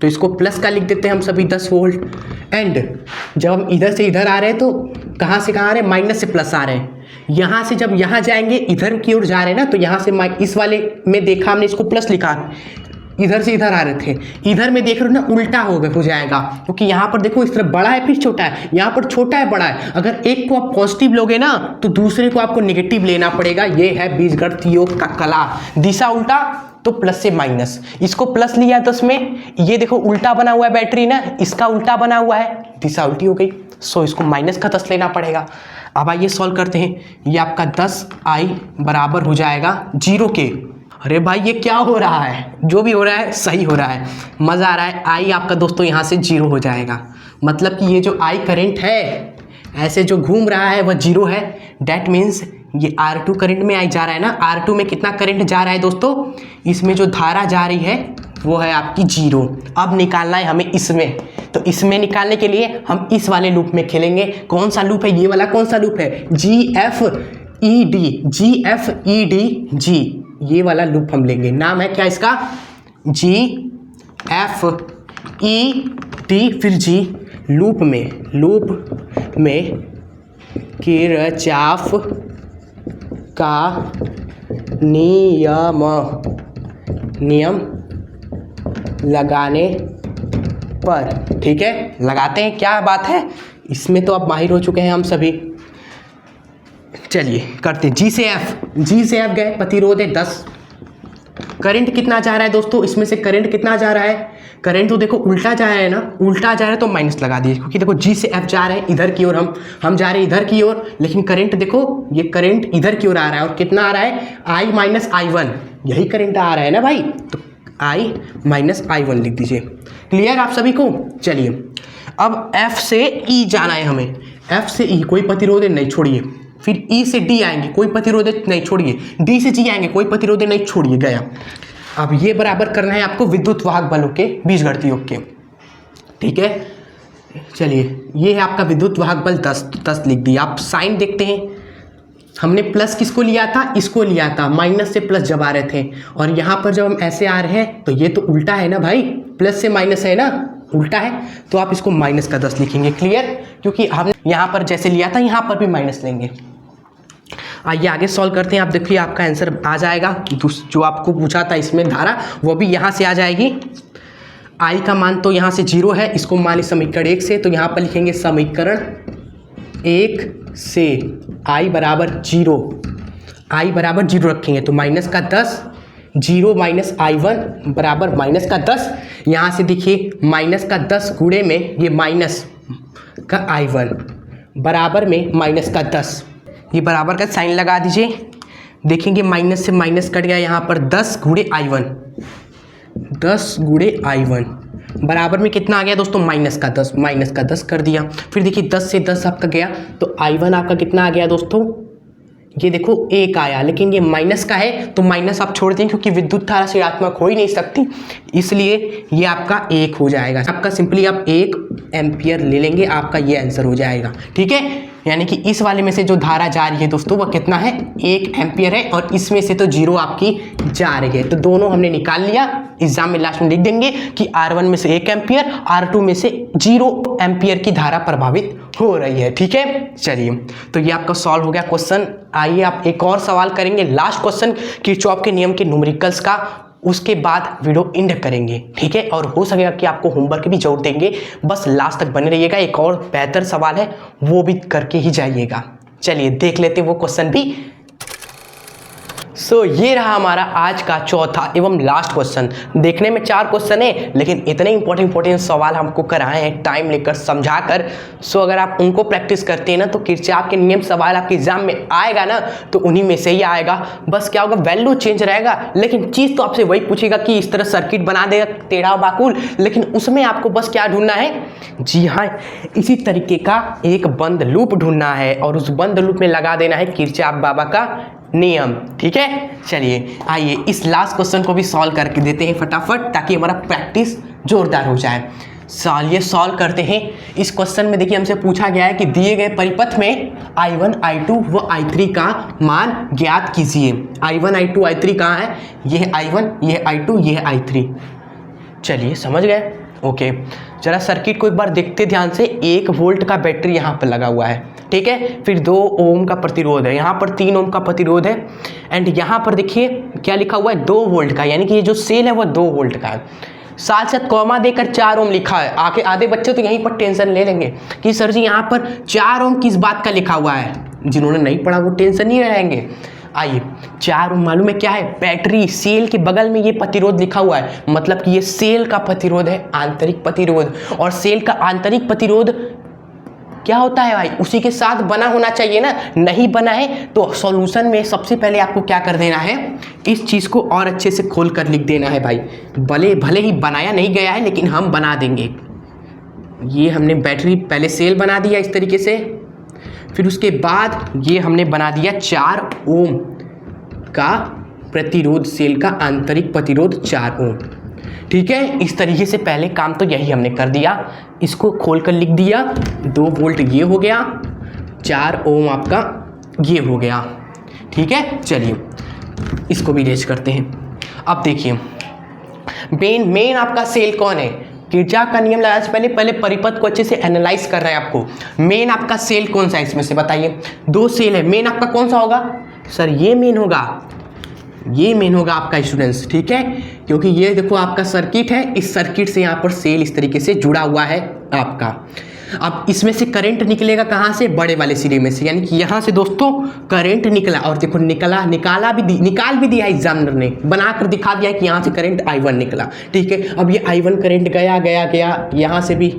तो इसको प्लस का लिख देते हैं हम सभी 10 वोल्ट। एंड जब हम इधर से इधर आ रहे हैं तो कहाँ से कहाँ आ रहे हैं? माइनस से प्लस आ रहे हैं। यहाँ से जब यहाँ जाएंगे, इधर की ओर जा रहे हैं ना, तो यहाँ से इस वाले में देखा हमने, इसको प्लस लिखा, इधर से इधर आ रहे थे, इधर में देख रहे हो ना, उल्टा हो जाएगा, क्योंकि यहाँ पर देखो इस तरफ बड़ा है फिर छोटा है, यहाँ पर छोटा है बड़ा है। अगर एक को आप पॉजिटिव लोगे ना तो दूसरे को आपको नेगेटिव लेना पड़ेगा। ये है बीजगणित योग का कला। दिशा उल्टा तो प्लस से माइनस, इसको प्लस लिया 10 में, ये देखो उल्टा बना हुआ है बैटरी ना, इसका उल्टा बना हुआ है, दिशा उल्टी हो गई, सो इसको माइनस का 10 लेना पड़ेगा। अब आइए सॉल्व करते हैं। ये आपका 10i बराबर हो जाएगा 0 के। अरे भाई ये क्या हो रहा है? जो भी हो रहा है सही हो रहा है, मज़ा आ रहा है। आई आपका दोस्तों यहाँ से 0 हो जाएगा, मतलब कि ये जो आई करंट है ऐसे जो घूम रहा है वह 0 है। डैट मीन्स ये R2 करंट में आई जा रहा है ना, R2 में कितना करंट जा रहा है दोस्तों? इसमें जो धारा जा रही है वो है आपकी 0। अब निकालना है हमें इसमें, तो इसमें निकालने के लिए हम इस वाले लूप में खेलेंगे। कौन सा लूप है? ये वाला कौन सा लूप है? GFED, ये वाला लूप हम लेंगे। नाम है क्या इसका? GFED फिर G। लूप में किरचॉफ का नियम लगाने पर, ठीक है, लगाते हैं। क्या बात है, इसमें तो आप माहिर हो चुके हैं हम सभी। चलिए करते हैं। G से F गए, प्रतिरोध है 10। करंट कितना जा रहा है दोस्तों? इसमें से करंट कितना जा रहा है? करंट तो देखो उल्टा जा रहा है ना, उल्टा जा रहा है तो माइनस लगा दीजिए, क्योंकि देखो G से F जा रहे हैं इधर की ओर, हम जा रहे हैं इधर की ओर, लेकिन करंट देखो ये करंट इधर की ओर आ रहा है, और कितना आ रहा है? I माइनस I1, यही करंट आ रहा है ना भाई, तो I माइनस I1 लिख दीजिए। क्लियर आप सभी को? चलिए अब F से E जाना है हमें। F से E कोई प्रतिरोध नहीं, छोड़िए। फिर E से D आएंगे, कोई प्रतिरोध नहीं, छोड़िए। D से G आएंगे, कोई प्रतिरोध नहीं, छोड़िए, गया। अब ये बराबर करना है आपको विद्युत वाहक बलों के बीजगणितीय योग के, ठीक है। चलिए ये है आपका विद्युत वाहक बल 10 लिख दिया। आप साइन देखते हैं, हमने प्लस किसको लिया था? इसको लिया था, माइनस से प्लस जब आ रहे थे, और यहाँ पर जब हम ऐसे आ रहे हैं तो ये तो उल्टा है ना भाई, प्लस से माइनस है ना, उल्टा है, तो आप इसको माइनस का 10 लिखेंगे। क्लियर? क्योंकि हमने यहाँ पर जैसे लिया था यहाँ पर भी माइनस लेंगे। आइए आगे सॉल्व करते हैं। आप देखिए आपका आंसर आ जाएगा, जो आपको पूछा था इसमें धारा वो भी यहाँ से आ जाएगी। आई का मान तो यहाँ से 0 है, इसको मान ली समीकरण 1 से, तो यहाँ पर लिखेंगे समीकरण 1 से आई बराबर 0, आई बराबर 0 रखेंगे तो माइनस का 10, 0 माइनस I1 बराबर माइनस का 10। यहाँ से देखिए माइनस का 10 गुणे में ये माइनस का I1 बराबर में माइनस का 10, ये बराबर का साइन लगा दीजिए। देखेंगे माइनस से माइनस कट गया, यहाँ पर 10 गुणे I1, 10 गुणे I1 बराबर में कितना आ गया दोस्तों? माइनस का 10, माइनस का 10 कर दिया। फिर देखिए 10 से 10 आपका गया तो I1 आपका कितना आ गया दोस्तों? ये देखो 1 आया, लेकिन ये माइनस का है तो माइनस आप छोड़ दें, क्योंकि विद्युत धारा ऋणात्मक हो ही नहीं सकती, इसलिए ये आपका 1 हो जाएगा। आपका सिंपली आप 1 एम्पियर ले लेंगे, आपका ये आंसर हो जाएगा, ठीक है। यानी कि इस वाले में से जो धारा जा रही है दोस्तों वो कितना है, 1 एम्पियर है, और इसमें से तो 0 आपकी जा रही है। तो दोनों हमने निकाल लिया। एग्जाम में लास्ट में लिख देंगे कि R1 में से 1 एम्पियर, R2 में से 0 एम्पियर की धारा प्रभावित हो रही है। ठीक है, चलिए तो ये आपका सॉल्व हो गया क्वेश्चन। आइए आप एक और सवाल करेंगे, लास्ट क्वेश्चन किरचॉफ के नियम के न्यूमेरिकल्स का, उसके बाद वीडियो एंड करेंगे। ठीक है, और हो सकेगा कि आपको होमवर्क भी जरूर देंगे, बस लास्ट तक बने रहिएगा। एक और बेहतर सवाल है वो भी करके ही जाइएगा। चलिए देख लेते हैं वो क्वेश्चन भी। ये रहा हमारा आज का चौथा एवं लास्ट क्वेश्चन। देखने में 4 क्वेश्चन है, लेकिन इतने इंपॉर्टेंट सवाल हमको कराए हैं टाइम लेकर समझाकर। अगर आप उनको प्रैक्टिस करते हैं ना तो किरचॉफ के नियम सवाल आपके एग्जाम में आएगा ना तो उन्हीं में से ही आएगा। बस क्या होगा, वैल्यू चेंज रहेगा, लेकिन चीज़ तो आपसे वही पूछेगा कि इस तरह सर्किट बना देगा टेढ़ा बाकुल, लेकिन उसमें आपको बस क्या ढूंढना है, जी हाँ, इसी तरीके का एक बंद लूप ढूंढना है और उस बंद लूप में लगा देना है किरचॉफ बाबा का नियम। ठीक है, चलिए आइए इस लास्ट क्वेश्चन को भी सॉल्व करके देते हैं फटाफट, ताकि हमारा प्रैक्टिस जोरदार हो जाए। चलिए सॉल्व करते हैं। इस क्वेश्चन में देखिए हमसे पूछा गया है कि दिए गए परिपथ में I1, I2 व I3 का मान ज्ञात कीजिए। I1, I2, I3 कहाँ है, ये है I1, ये है I2, ये है I3। चलिए समझ गए, ओके। जरा सर्किट को एक बार देखते ध्यान से। 1 वोल्ट का बैटरी यहाँ पर लगा हुआ है, ठीक है। फिर 2 ओम का प्रतिरोध है, यहाँ पर 3 ओम का प्रतिरोध है, एंड यहाँ पर देखिए क्या लिखा हुआ है, 2 वोल्ट का, यानी कि ये जो सेल है वो 2 वोल्ट का है। साथ साथ कॉमा देकर 4 ओम लिखा है। आके आधे बच्चे तो यहीं पर टेंशन ले लेंगे कि सर जी यहाँ पर 4 ओम किस बात का लिखा हुआ है। जिन्होंने नहीं पढ़ा वो टेंशन नहीं रहेंगे। आइए 4 ओम मालूम है क्या है, बैटरी सेल के बगल में ये प्रतिरोध लिखा हुआ है, मतलब कि ये सेल का प्रतिरोध है, आंतरिक प्रतिरोध। और सेल का आंतरिक प्रतिरोध क्या होता है भाई, उसी के साथ बना होना चाहिए ना, नहीं बना है तो सॉल्यूशन में सबसे पहले आपको क्या कर देना है, इस चीज़ को और अच्छे से खोल कर लिख देना है भाई। भले ही बनाया नहीं गया है लेकिन हम बना देंगे। ये हमने बैटरी पहले सेल बना दिया इस तरीके से, फिर उसके बाद ये हमने बना दिया 4 ओम का प्रतिरोध, सेल का आंतरिक प्रतिरोध 4 ओम। ठीक है, इस तरीके से पहले काम तो यही हमने कर दिया। इसको खोल कर लिख दिया, 2 वोल्ट ये हो गया, 4 ओम आपका ये हो गया। ठीक है, चलिए इसको भी रेज करते हैं। अब देखिए मेन आपका सेल कौन है, किरचॉफ का नियम लगाने से पहले परिपथ को अच्छे से एनालाइज कर रहे हैं आपको। मेन आपका सेल कौन सा है इसमें से बताइए, 2 सेल है, मेन आपका कौन सा होगा, सर ये मेन होगा, ये मेन होगा आपका स्टूडेंट्स। ठीक है, क्योंकि ये देखो आपका सर्किट है, इस सर्किट से यहाँ पर सेल इस तरीके से जुड़ा हुआ है आपका। अब इसमें से करंट निकलेगा कहाँ से, बड़े वाले सिरे में से, यानी कि यहाँ से दोस्तों करंट निकला, और देखो निकाल भी दिया एग्जामिनर ने, बनाकर दिखा दिया कि यहाँ से करंट I1 निकला। ठीक है, अब ये I1 करंट गया, यहाँ से भी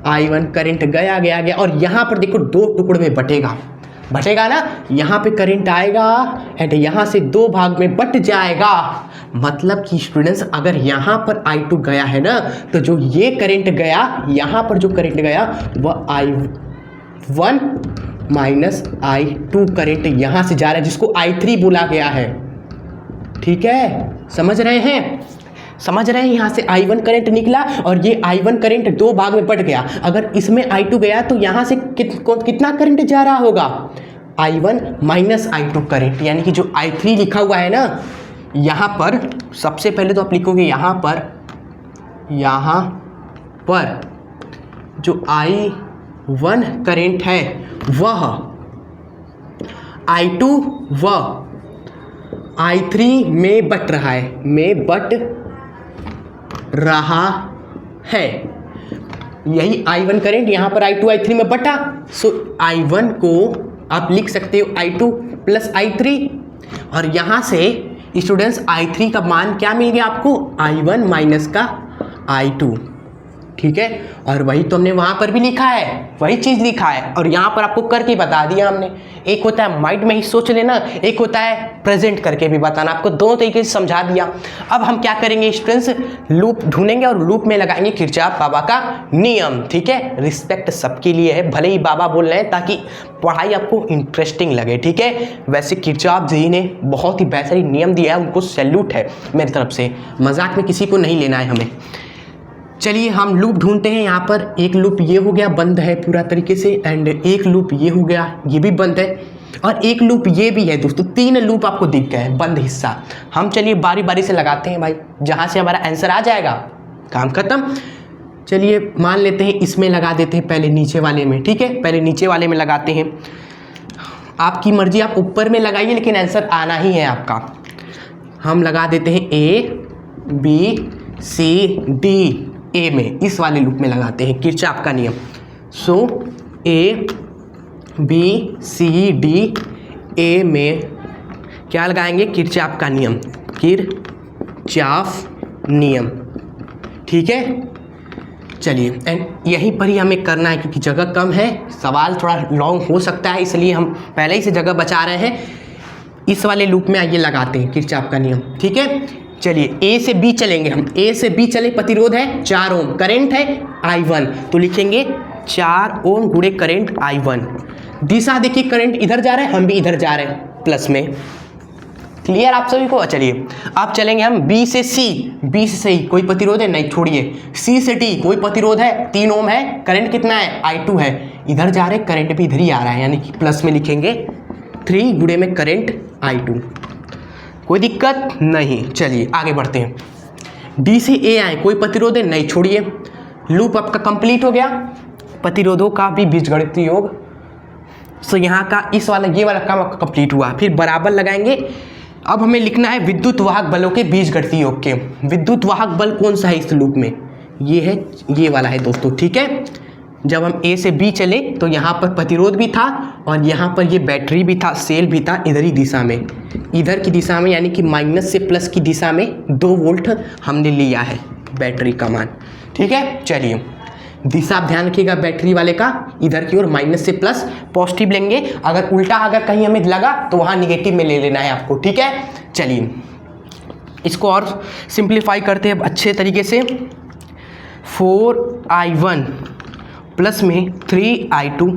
I1 करंट गया, और यहाँ पर देखो 2 टुकड़े में बटेगा ना, यहाँ पे करंट आएगा एंड यहाँ से 2 भाग में बट जाएगा। मतलब कि स्टूडेंट्स अगर यहाँ पर I2 गया है ना, तो जो ये करंट गया, यहाँ पर जो करंट गया वह I1 माइनस I2 करंट यहाँ से जा रहा है, जिसको I3 बोला गया है। ठीक है, समझ रहे हैं, यहाँ से I1 करंट निकला और ये I1 करंट 2 भाग में बट गया। अगर इसमें I2 गया तो यहाँ से कितना करंट जा रहा होगा, I1 माइनस I2 करंट, यानी कि जो I3 लिखा हुआ है ना, यहाँ पर सबसे पहले तो आप लिखोगे यहाँ पर जो I1 करंट है वह I2 व I3 में बट रहा है, यही I1 करंट यहाँ पर I2 I3 में बटा। सो I1 को आप लिख सकते हो I2 प्लस I3, और यहाँ से स्टूडेंट्स I3 का मान क्या मिल गया आपको, I1 माइनस का I2। ठीक है, और वही तो हमने वहाँ पर भी लिखा है, वही चीज़ लिखा है, और यहाँ पर आपको करके बता दिया हमने। एक होता है माइंड में ही सोच लेना, एक होता है प्रेजेंट करके भी बताना, आपको दोनों तरीके से समझा दिया। अब हम क्या करेंगे स्टूडेंट्स, लूप ढूंढेंगे और लूप में लगाएंगे किरचॉफ बाबा का नियम। ठीक है, रिस्पेक्ट सबके लिए है, भले ही बाबा बोल रहे हैं ताकि पढ़ाई आपको इंटरेस्टिंग लगे। ठीक है, वैसे किरचॉफ जी ने बहुत ही बेहतरीन नियम दिया है, उनको सैल्यूट है मेरी तरफ से, मजाक में किसी को नहीं लेना है हमें। चलिए हम लूप ढूंढते हैं। यहाँ पर एक लूप ये हो गया, बंद है पूरा तरीके से, एंड एक लूप ये हो गया, ये भी बंद है, और एक लूप ये भी है दोस्तों। 3 लूप आपको दिख गए बंद हिस्सा। हम चलिए बारी बारी से लगाते हैं भाई, जहाँ से हमारा आंसर आ जाएगा काम खत्म। चलिए मान लेते हैं इसमें लगा देते हैं, पहले नीचे वाले में, ठीक है, पहले नीचे वाले में लगाते हैं। आपकी मर्जी, आप ऊपर में लगाइए, लेकिन आंसर आना ही है आपका। हम लगा देते हैं ABCD, ए में, इस वाले लूप में लगाते हैं, किरचॉफ का नियम। सो ABCD, ए में क्या लगाएंगे, किरचॉफ का नियम, किरचॉफ नियम, ठीक है। चलिए एंड यहीं पर ही हमें करना है, क्योंकि जगह कम है, सवाल थोड़ा लॉन्ग हो सकता है, इसलिए हम पहले ही से जगह बचा रहे हैं। इस वाले लूप में आइए लगाते हैं किरचॉफ का नियम, ठीक है। चलिए ए से बी चलेंगे हम, ए से बी चले, प्रतिरोध है 4 ओम, करंट है I1, तो लिखेंगे 4 ओम गुणे करंट I1। दिशा देखिए, करंट इधर जा रहा है, हम भी इधर जा रहे हैं प्लस में, क्लियर आप सभी को। चलिए अब चलेंगे हम बी से सी, बी से सी कोई प्रतिरोध है नहीं, छोड़िए। सी से डी कोई प्रतिरोध है, 3 ओम है, करंट कितना है I2 है, इधर जा रहे, करंट भी इधर ही आ रहा है, यानी कि प्लस में लिखेंगे 3 गुणे में करंट I2, कोई दिक्कत नहीं। चलिए आगे बढ़ते हैं। डी से ए आए, कोई प्रतिरोध है नहीं, छोड़िए। लूप आपका कंप्लीट हो गया, प्रतिरोधों का भी बीजगणितीय योग। सो यहाँ का इस वाला ये वाला काम आपका कंप्लीट हुआ। फिर बराबर लगाएंगे। अब हमें लिखना है विद्युत वाहक बलों के बीजगणितीय योग के। विद्युत वाहक बल कौन सा है इस लूप में, ये है, ये वाला है दोस्तों, ठीक है। जब हम ए से बी चले तो यहाँ पर प्रतिरोध भी था, और यहाँ पर ये बैटरी भी था, सेल भी था, इधर ही दिशा में, इधर की दिशा में, यानी कि माइनस से प्लस की दिशा में 2 वोल्ट हमने लिया है बैटरी का मान, ठीक है। चलिए दिशा आप ध्यान रखिएगा बैटरी वाले का, इधर की ओर माइनस से प्लस पॉजिटिव लेंगे, अगर उल्टा अगर कहीं हमें लगा तो वहाँ निगेटिव में ले लेना है आपको, ठीक है। चलिए इसको और सिंप्लीफाई करते हैं अच्छे तरीके से। 4I1 प्लस में 3I2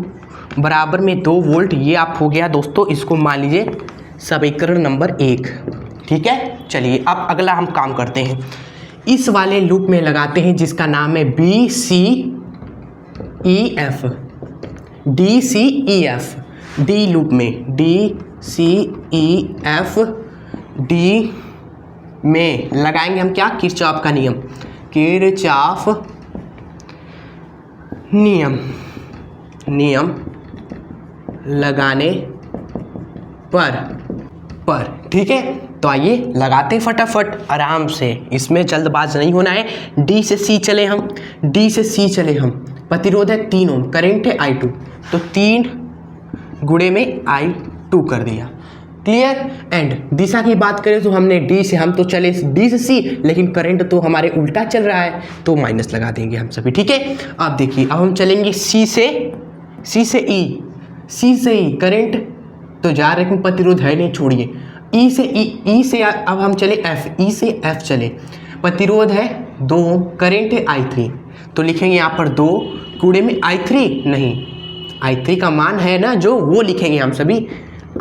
बराबर में 2 वोल्ट, ये आप हो गया दोस्तों, इसको मान लीजिए समीकरण नंबर 1, ठीक है। चलिए अब अगला हम काम करते हैं, इस वाले लूप में लगाते हैं जिसका नाम है BCEF, DCEF, डी लूप में, DCEF, डी में लगाएंगे हम क्या, किरचॉफ का नियम, किरचॉफ नियम लगाने पर, ठीक है। तो आइए लगाते फटाफट आराम से, इसमें जल्दबाज नहीं होना है। डी से सी चले हम, डी से सी चले हम, प्रतिरोध है 3 ओम, करंट है I2, तो 3 गुणे में I2 कर दिया, क्लियर। एंड दिशा की बात करें तो हमने डी से, हम तो चले डी से सी, लेकिन करंट तो हमारे उल्टा चल रहा है, तो माइनस लगा देंगे हम सभी, ठीक है। अब देखिए, अब हम चलेंगे सी से ई, सी से ई, करंट तो जा रहे, लेकिन प्रतिरोध है नहीं, छोड़िए। ई से अब हम चले एफ, ई से एफ चले, प्रतिरोध है 2 ओम, करंट है I3, तो लिखेंगे यहाँ पर 2 गुणे में I3, नहीं I3 का मान है ना जो, वो लिखेंगे हम सभी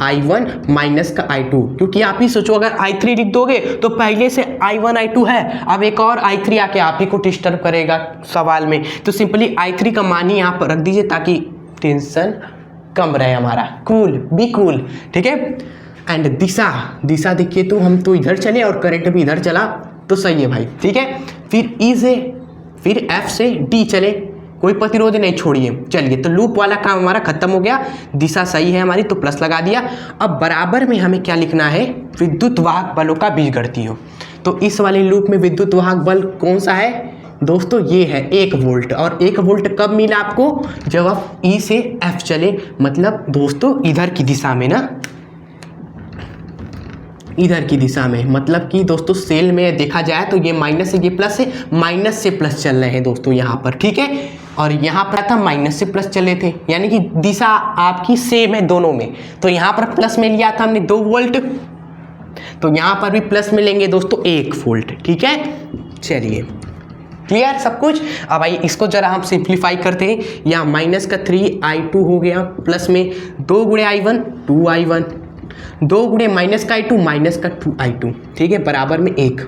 I1 माइनस का I2, क्योंकि आप ही सोचो अगर I3 लिख दोगे तो पहले से I1 I2 है, अब एक और I3 आके आप ही को डिस्टर्ब करेगा सवाल में, तो सिंपली I3 का मान ही यहाँ पर रख दीजिए ताकि टेंशन कम रहे हमारा, कूल, बी कूल, ठीक है। एंड दिशा देखिए, तो हम तो इधर चले और करंट भी इधर चला, तो सही है भाई, ठीक है। फिर ई से, फिर एफ से डी चले, कोई प्रतिरोध नहीं, छोड़िए। चलिए तो लूप वाला काम हमारा खत्म हो गया, दिशा सही है हमारी, तो प्लस लगा दिया। अब बराबर में हमें क्या लिखना है, विद्युत वाहक बलों का बीजगणितीय योग। तो इस वाले लूप में विद्युत वाहक बल कौन सा है दोस्तों, ये है 1 वोल्ट। और 1 वोल्ट कब मिला आपको, जब आप ई से एफ चले, मतलब दोस्तों इधर की दिशा में ना, इधर की दिशा में, मतलब कि दोस्तों सेल में देखा जाए तो ये माइनस से ये प्लस है, माइनस से प्लस चल रहे हैं दोस्तों यहाँ पर, ठीक है। और यहाँ पर था माइनस से प्लस चले थे, यानी कि दिशा आपकी सेम है दोनों में, तो यहाँ पर प्लस में लिया था हमने 2 वोल्ट, तो यहाँ पर भी प्लस में लेंगे दोस्तों 1 वोल्ट, ठीक है। चलिए क्लियर सब कुछ। अब आइए इसको जरा हम सिंप्लीफाई करते हैं, यहाँ माइनस का 3I2 हो गया, प्लस में 2 गुणे I1 2I1, 2 गुणे माइनस का I2 माइनस का 2I2, ठीक है, बराबर में 1।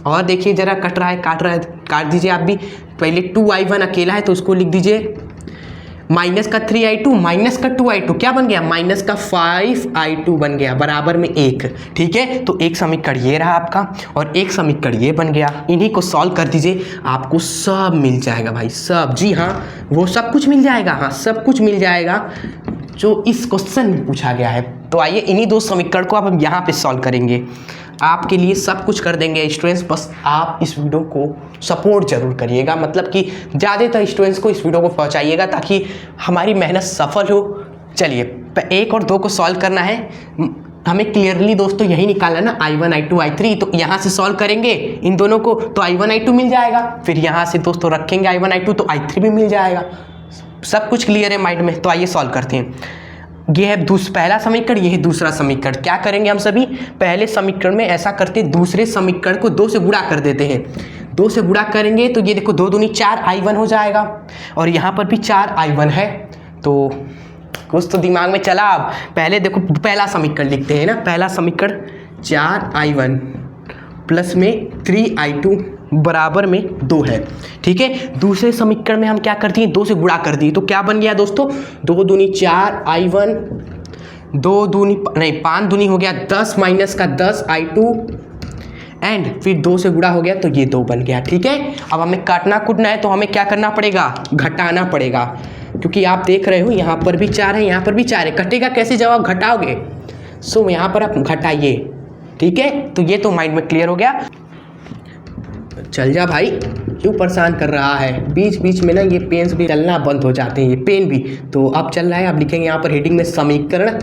और देखिए जरा कट रहा है, काट रहा है, काट दीजिए आप भी। पहले 2i1 अकेला है तो उसको लिख दीजिए माइनस का 3i2 माइनस का 2i2 क्या बन गया, माइनस का 5i2 बन गया बराबर में 1। ठीक है, तो एक समीकरण ये रहा आपका और एक समीकरण ये बन गया। इन्हीं को सॉल्व कर दीजिए, आपको सब मिल जाएगा भाई, सब। जी हाँ, वो सब कुछ मिल जाएगा, हाँ सब कुछ मिल जाएगा जो इस क्वेश्चन में पूछा गया है। तो आइए इन्हीं दो समीकरण को अब हम यहाँ पे सॉल्व करेंगे। आपके लिए सब कुछ कर देंगे स्टूडेंट्स, बस आप इस वीडियो को सपोर्ट जरूर करिएगा, मतलब कि ज़्यादातर स्टूडेंट्स को इस वीडियो को पहुंचाइएगा ताकि हमारी मेहनत सफल हो। चलिए 1 और 2 को सॉल्व करना है हमें क्लियरली दोस्तों, यही निकालना ना i1 i2 i3। तो यहाँ से सॉल्व करेंगे इन दोनों को तो i1 i2 मिल जाएगा, फिर यहाँ से दोस्तों रखेंगे i1 i2 तो i3 भी मिल जाएगा। सब कुछ क्लियर है माइंड में। तो आइए सॉल्व करते हैं। ये है पहला समीकरण, ये है दूसरा समीकरण। क्या करेंगे हम सभी, पहले समीकरण में ऐसा करते दूसरे समीकरण को 2 से गुणा कर देते हैं। 2 से गुणा करेंगे तो ये देखो 2 दूनी 4i1 हो जाएगा और यहाँ पर भी 4i1 है। तो कुछ तो दिमाग में चला। अब पहले देखो पहला समीकरण लिखते हैं ना, पहला समीकरण 4i1 प्लस में 3i2 बराबर में 2 है। ठीक है, दूसरे समीकरण में हम क्या करते हैं, 2 से गुणा कर दिए तो क्या बन गया दोस्तों, 2 दूनी 4i1, 2 दूनी नहीं 5 दूनी हो गया 10 माइनस का 10i2 एंड फिर 2 से गुणा हो गया तो ये 2 बन गया। ठीक है, अब हमें काटना कूटना है तो हमें क्या करना पड़ेगा, घटाना पड़ेगा, क्योंकि आप देख रहे हो यहाँ पर भी 4 है यहाँ पर भी 4 है। कटेगा कैसे जब आप घटाओगे, सो यहाँ पर आप घटाइए। ठीक है, तो ये तो माइंड में क्लियर हो गया। चल जा भाई, क्यों परेशान कर रहा है, बीच बीच में ना ये पेन्स भी चलना बंद हो जाते हैं, ये पेन भी। तो अब चल रहा है, अब लिखेंगे यहाँ पर हेडिंग में समीकरण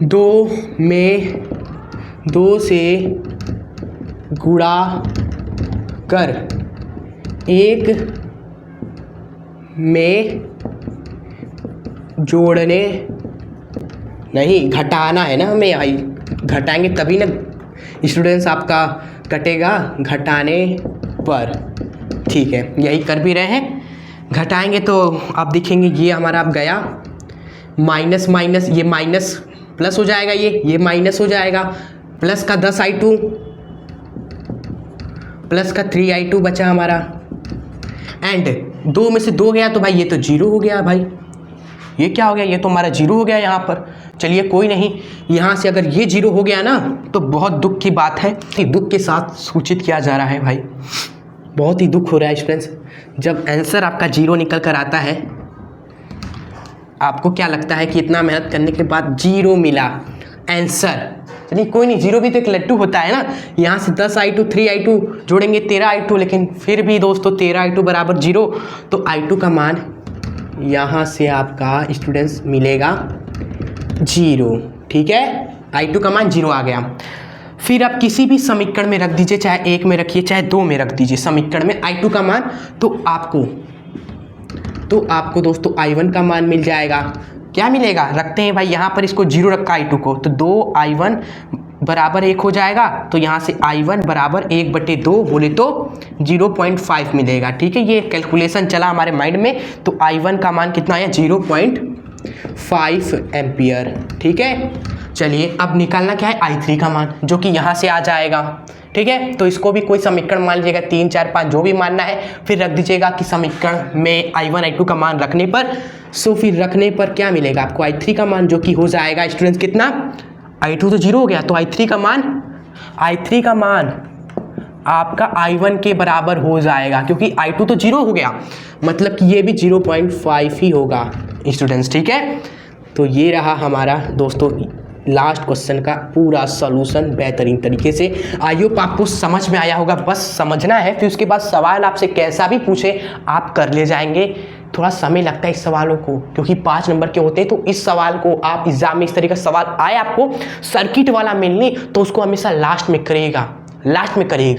2 में 2 से गुणा कर 1 में जोड़ने नहीं घटाना है ना हमें भाई, घटाएंगे तभी ना स्टूडेंट्स आपका कटेगा, घटाने पर। ठीक है, यही कर भी रहे हैं। घटाएंगे तो आप देखेंगे ये हमारा अब गया माइनस माइनस, ये माइनस प्लस हो जाएगा, ये माइनस हो जाएगा, प्लस का 10i2 प्लस का 3i2 बचा हमारा एंड 2 में से 2 गया तो भाई ये तो 0 हो गया भाई। ये क्या हो गया, ये तो हमारा 0 हो गया यहाँ पर। चलिए कोई नहीं, यहाँ से अगर ये 0 हो गया ना तो बहुत दुख की बात है, दुख के साथ सूचित किया जा रहा है भाई, बहुत ही दुख हो रहा है स्टूडेंट्स। जब आंसर आपका 0 निकल कर आता है, आपको क्या लगता है कि इतना मेहनत करने के बाद 0 मिला आंसर। चलिए कोई नहीं, 0 भी तो एक लट्टू होता है ना। यहाँ से 10i2 3i2 जोड़ेंगे 13i2, लेकिन फिर भी दोस्तों 13i2 बराबर 0, तो i2 का मान यहाँ से आपका स्टूडेंट्स मिलेगा 0। ठीक है, i2 का मान 0 आ गया। फिर आप किसी भी समीकरण में रख दीजिए, चाहे 1 में रखिए चाहे 2 में रख दीजिए समीकरण में i2 का मान, तो आपको दोस्तों i1 का मान मिल जाएगा। क्या मिलेगा, रखते हैं भाई यहाँ पर इसको 0 रखा i2 को, तो 2i1 बराबर 1 हो जाएगा। तो यहाँ से i1 बराबर 1/2 बोले तो 0.5 मिलेगा। ठीक है, ये कैलकुलेशन चला हमारे माइंड में, तो i1 का मान कितना है 0.5 एम्पियर। ठीक है, चलिए अब निकालना क्या है, i3 का मान, जो कि यहाँ से आ जाएगा। ठीक है, तो इसको भी कोई समीकरण मान लीजिएगा, 3 4 5 जो भी मानना है, फिर रख दीजिएगा कि समीकरण में i1 i2 का मान रखने पर। सो फिर रखने पर क्या मिलेगा आपको, i3 का मान, जो कि हो जाएगा स्टूडेंट्स कितना, i2 तो 0 हो गया, तो i3 का मान आपका i1 के बराबर हो जाएगा, क्योंकि i2 तो 0 हो गया, मतलब कि ये भी 0.5 ही होगा स्टूडेंट्स। ठीक है, तो ये रहा हमारा दोस्तों लास्ट क्वेश्चन का पूरा सॉल्यूशन बेहतरीन तरीके से। आई होप आपको समझ में आया होगा, बस समझना है, फिर उसके बाद सवाल आपसे कैसा भी पूछे आप कर ले जाएंगे। थोड़ा समय लगता है इस सवालों को, क्योंकि 5 नंबर के होते हैं, तो इस सवाल को आप एग्जाम में इस तरीके का सवाल आए आपको सर्किट वाला मिलने, तो उसको हमेशा लास्ट में करिएगा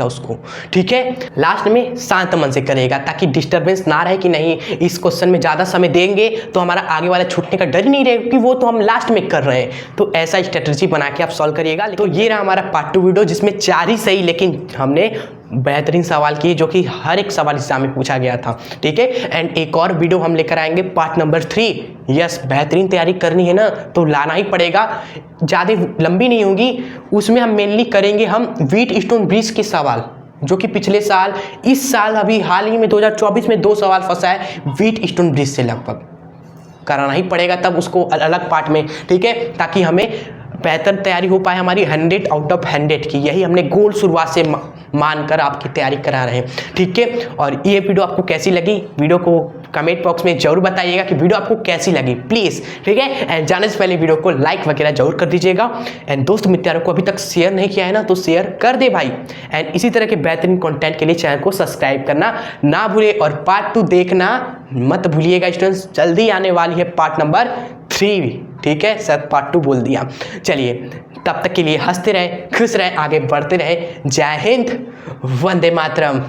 उसको। ठीक है, लास्ट में शांत मन से करेगा, ताकि डिस्टर्बेंस ना रहे कि नहीं इस क्वेश्चन में ज़्यादा समय देंगे तो हमारा आगे वाला छूटने का डर ही नहीं रहेगा, क्योंकि वो तो हम लास्ट में कर रहे हैं। तो ऐसा स्ट्रेटजी बना के आप सॉल्व करिएगा। तो ये रहा हमारा पार्ट 2 वीडियो, जिसमें 4 ही सही, लेकिन हमने बेहतरीन सवाल किए, जो कि हर एक सवाल एग्जाम में पूछा गया था। ठीक है, एंड एक और वीडियो हम लेकर आएंगे पार्ट नंबर 3। यस, बेहतरीन तैयारी करनी है ना तो लाना ही पड़ेगा, ज़्यादा लंबी नहीं होगी, उसमें हम मेनली करेंगे हम व्हीट स्टोन ब्रिज के सवाल। जो कि पिछले साल, इस साल अभी हाल ही में 2024 में 2 सवाल फंसा है व्हीट स्टोन ब्रिज से। लगभग कराना ही पड़ेगा तब उसको अलग पार्ट में, ठीक है, ताकि हमें बेहतर तैयारी हो पाए हमारी 100 आउट ऑफ 100 की। यही हमने गोल शुरुआत से मानकर आपकी तैयारी करा रहे हैं, ठीक है। और ये वीडियो आपको कैसी लगी, वीडियो को कमेंट बॉक्स में जरूर बताइएगा कि वीडियो आपको कैसी लगी प्लीज़, ठीक है। एंड जाने से पहले वीडियो को लाइक वगैरह जरूर कर दीजिएगा। एंड दोस्त मित्रों को अभी तक शेयर नहीं किया है ना, तो शेयर कर दे भाई। एंड इसी तरह के बेहतरीन कंटेंट के लिए चैनल को सब्सक्राइब करना ना भूले और पार्ट 2 देखना मत भूलिएगा स्टूडेंट्स। जल्दी आने वाली है पार्ट नंबर 3, ठीक है, सर पार्ट 2 बोल दिया। चलिए तब तक के लिए हंसते रहे, खुश रहे, आगे बढ़ते रहे। जय हिंद, वंदे मातरम।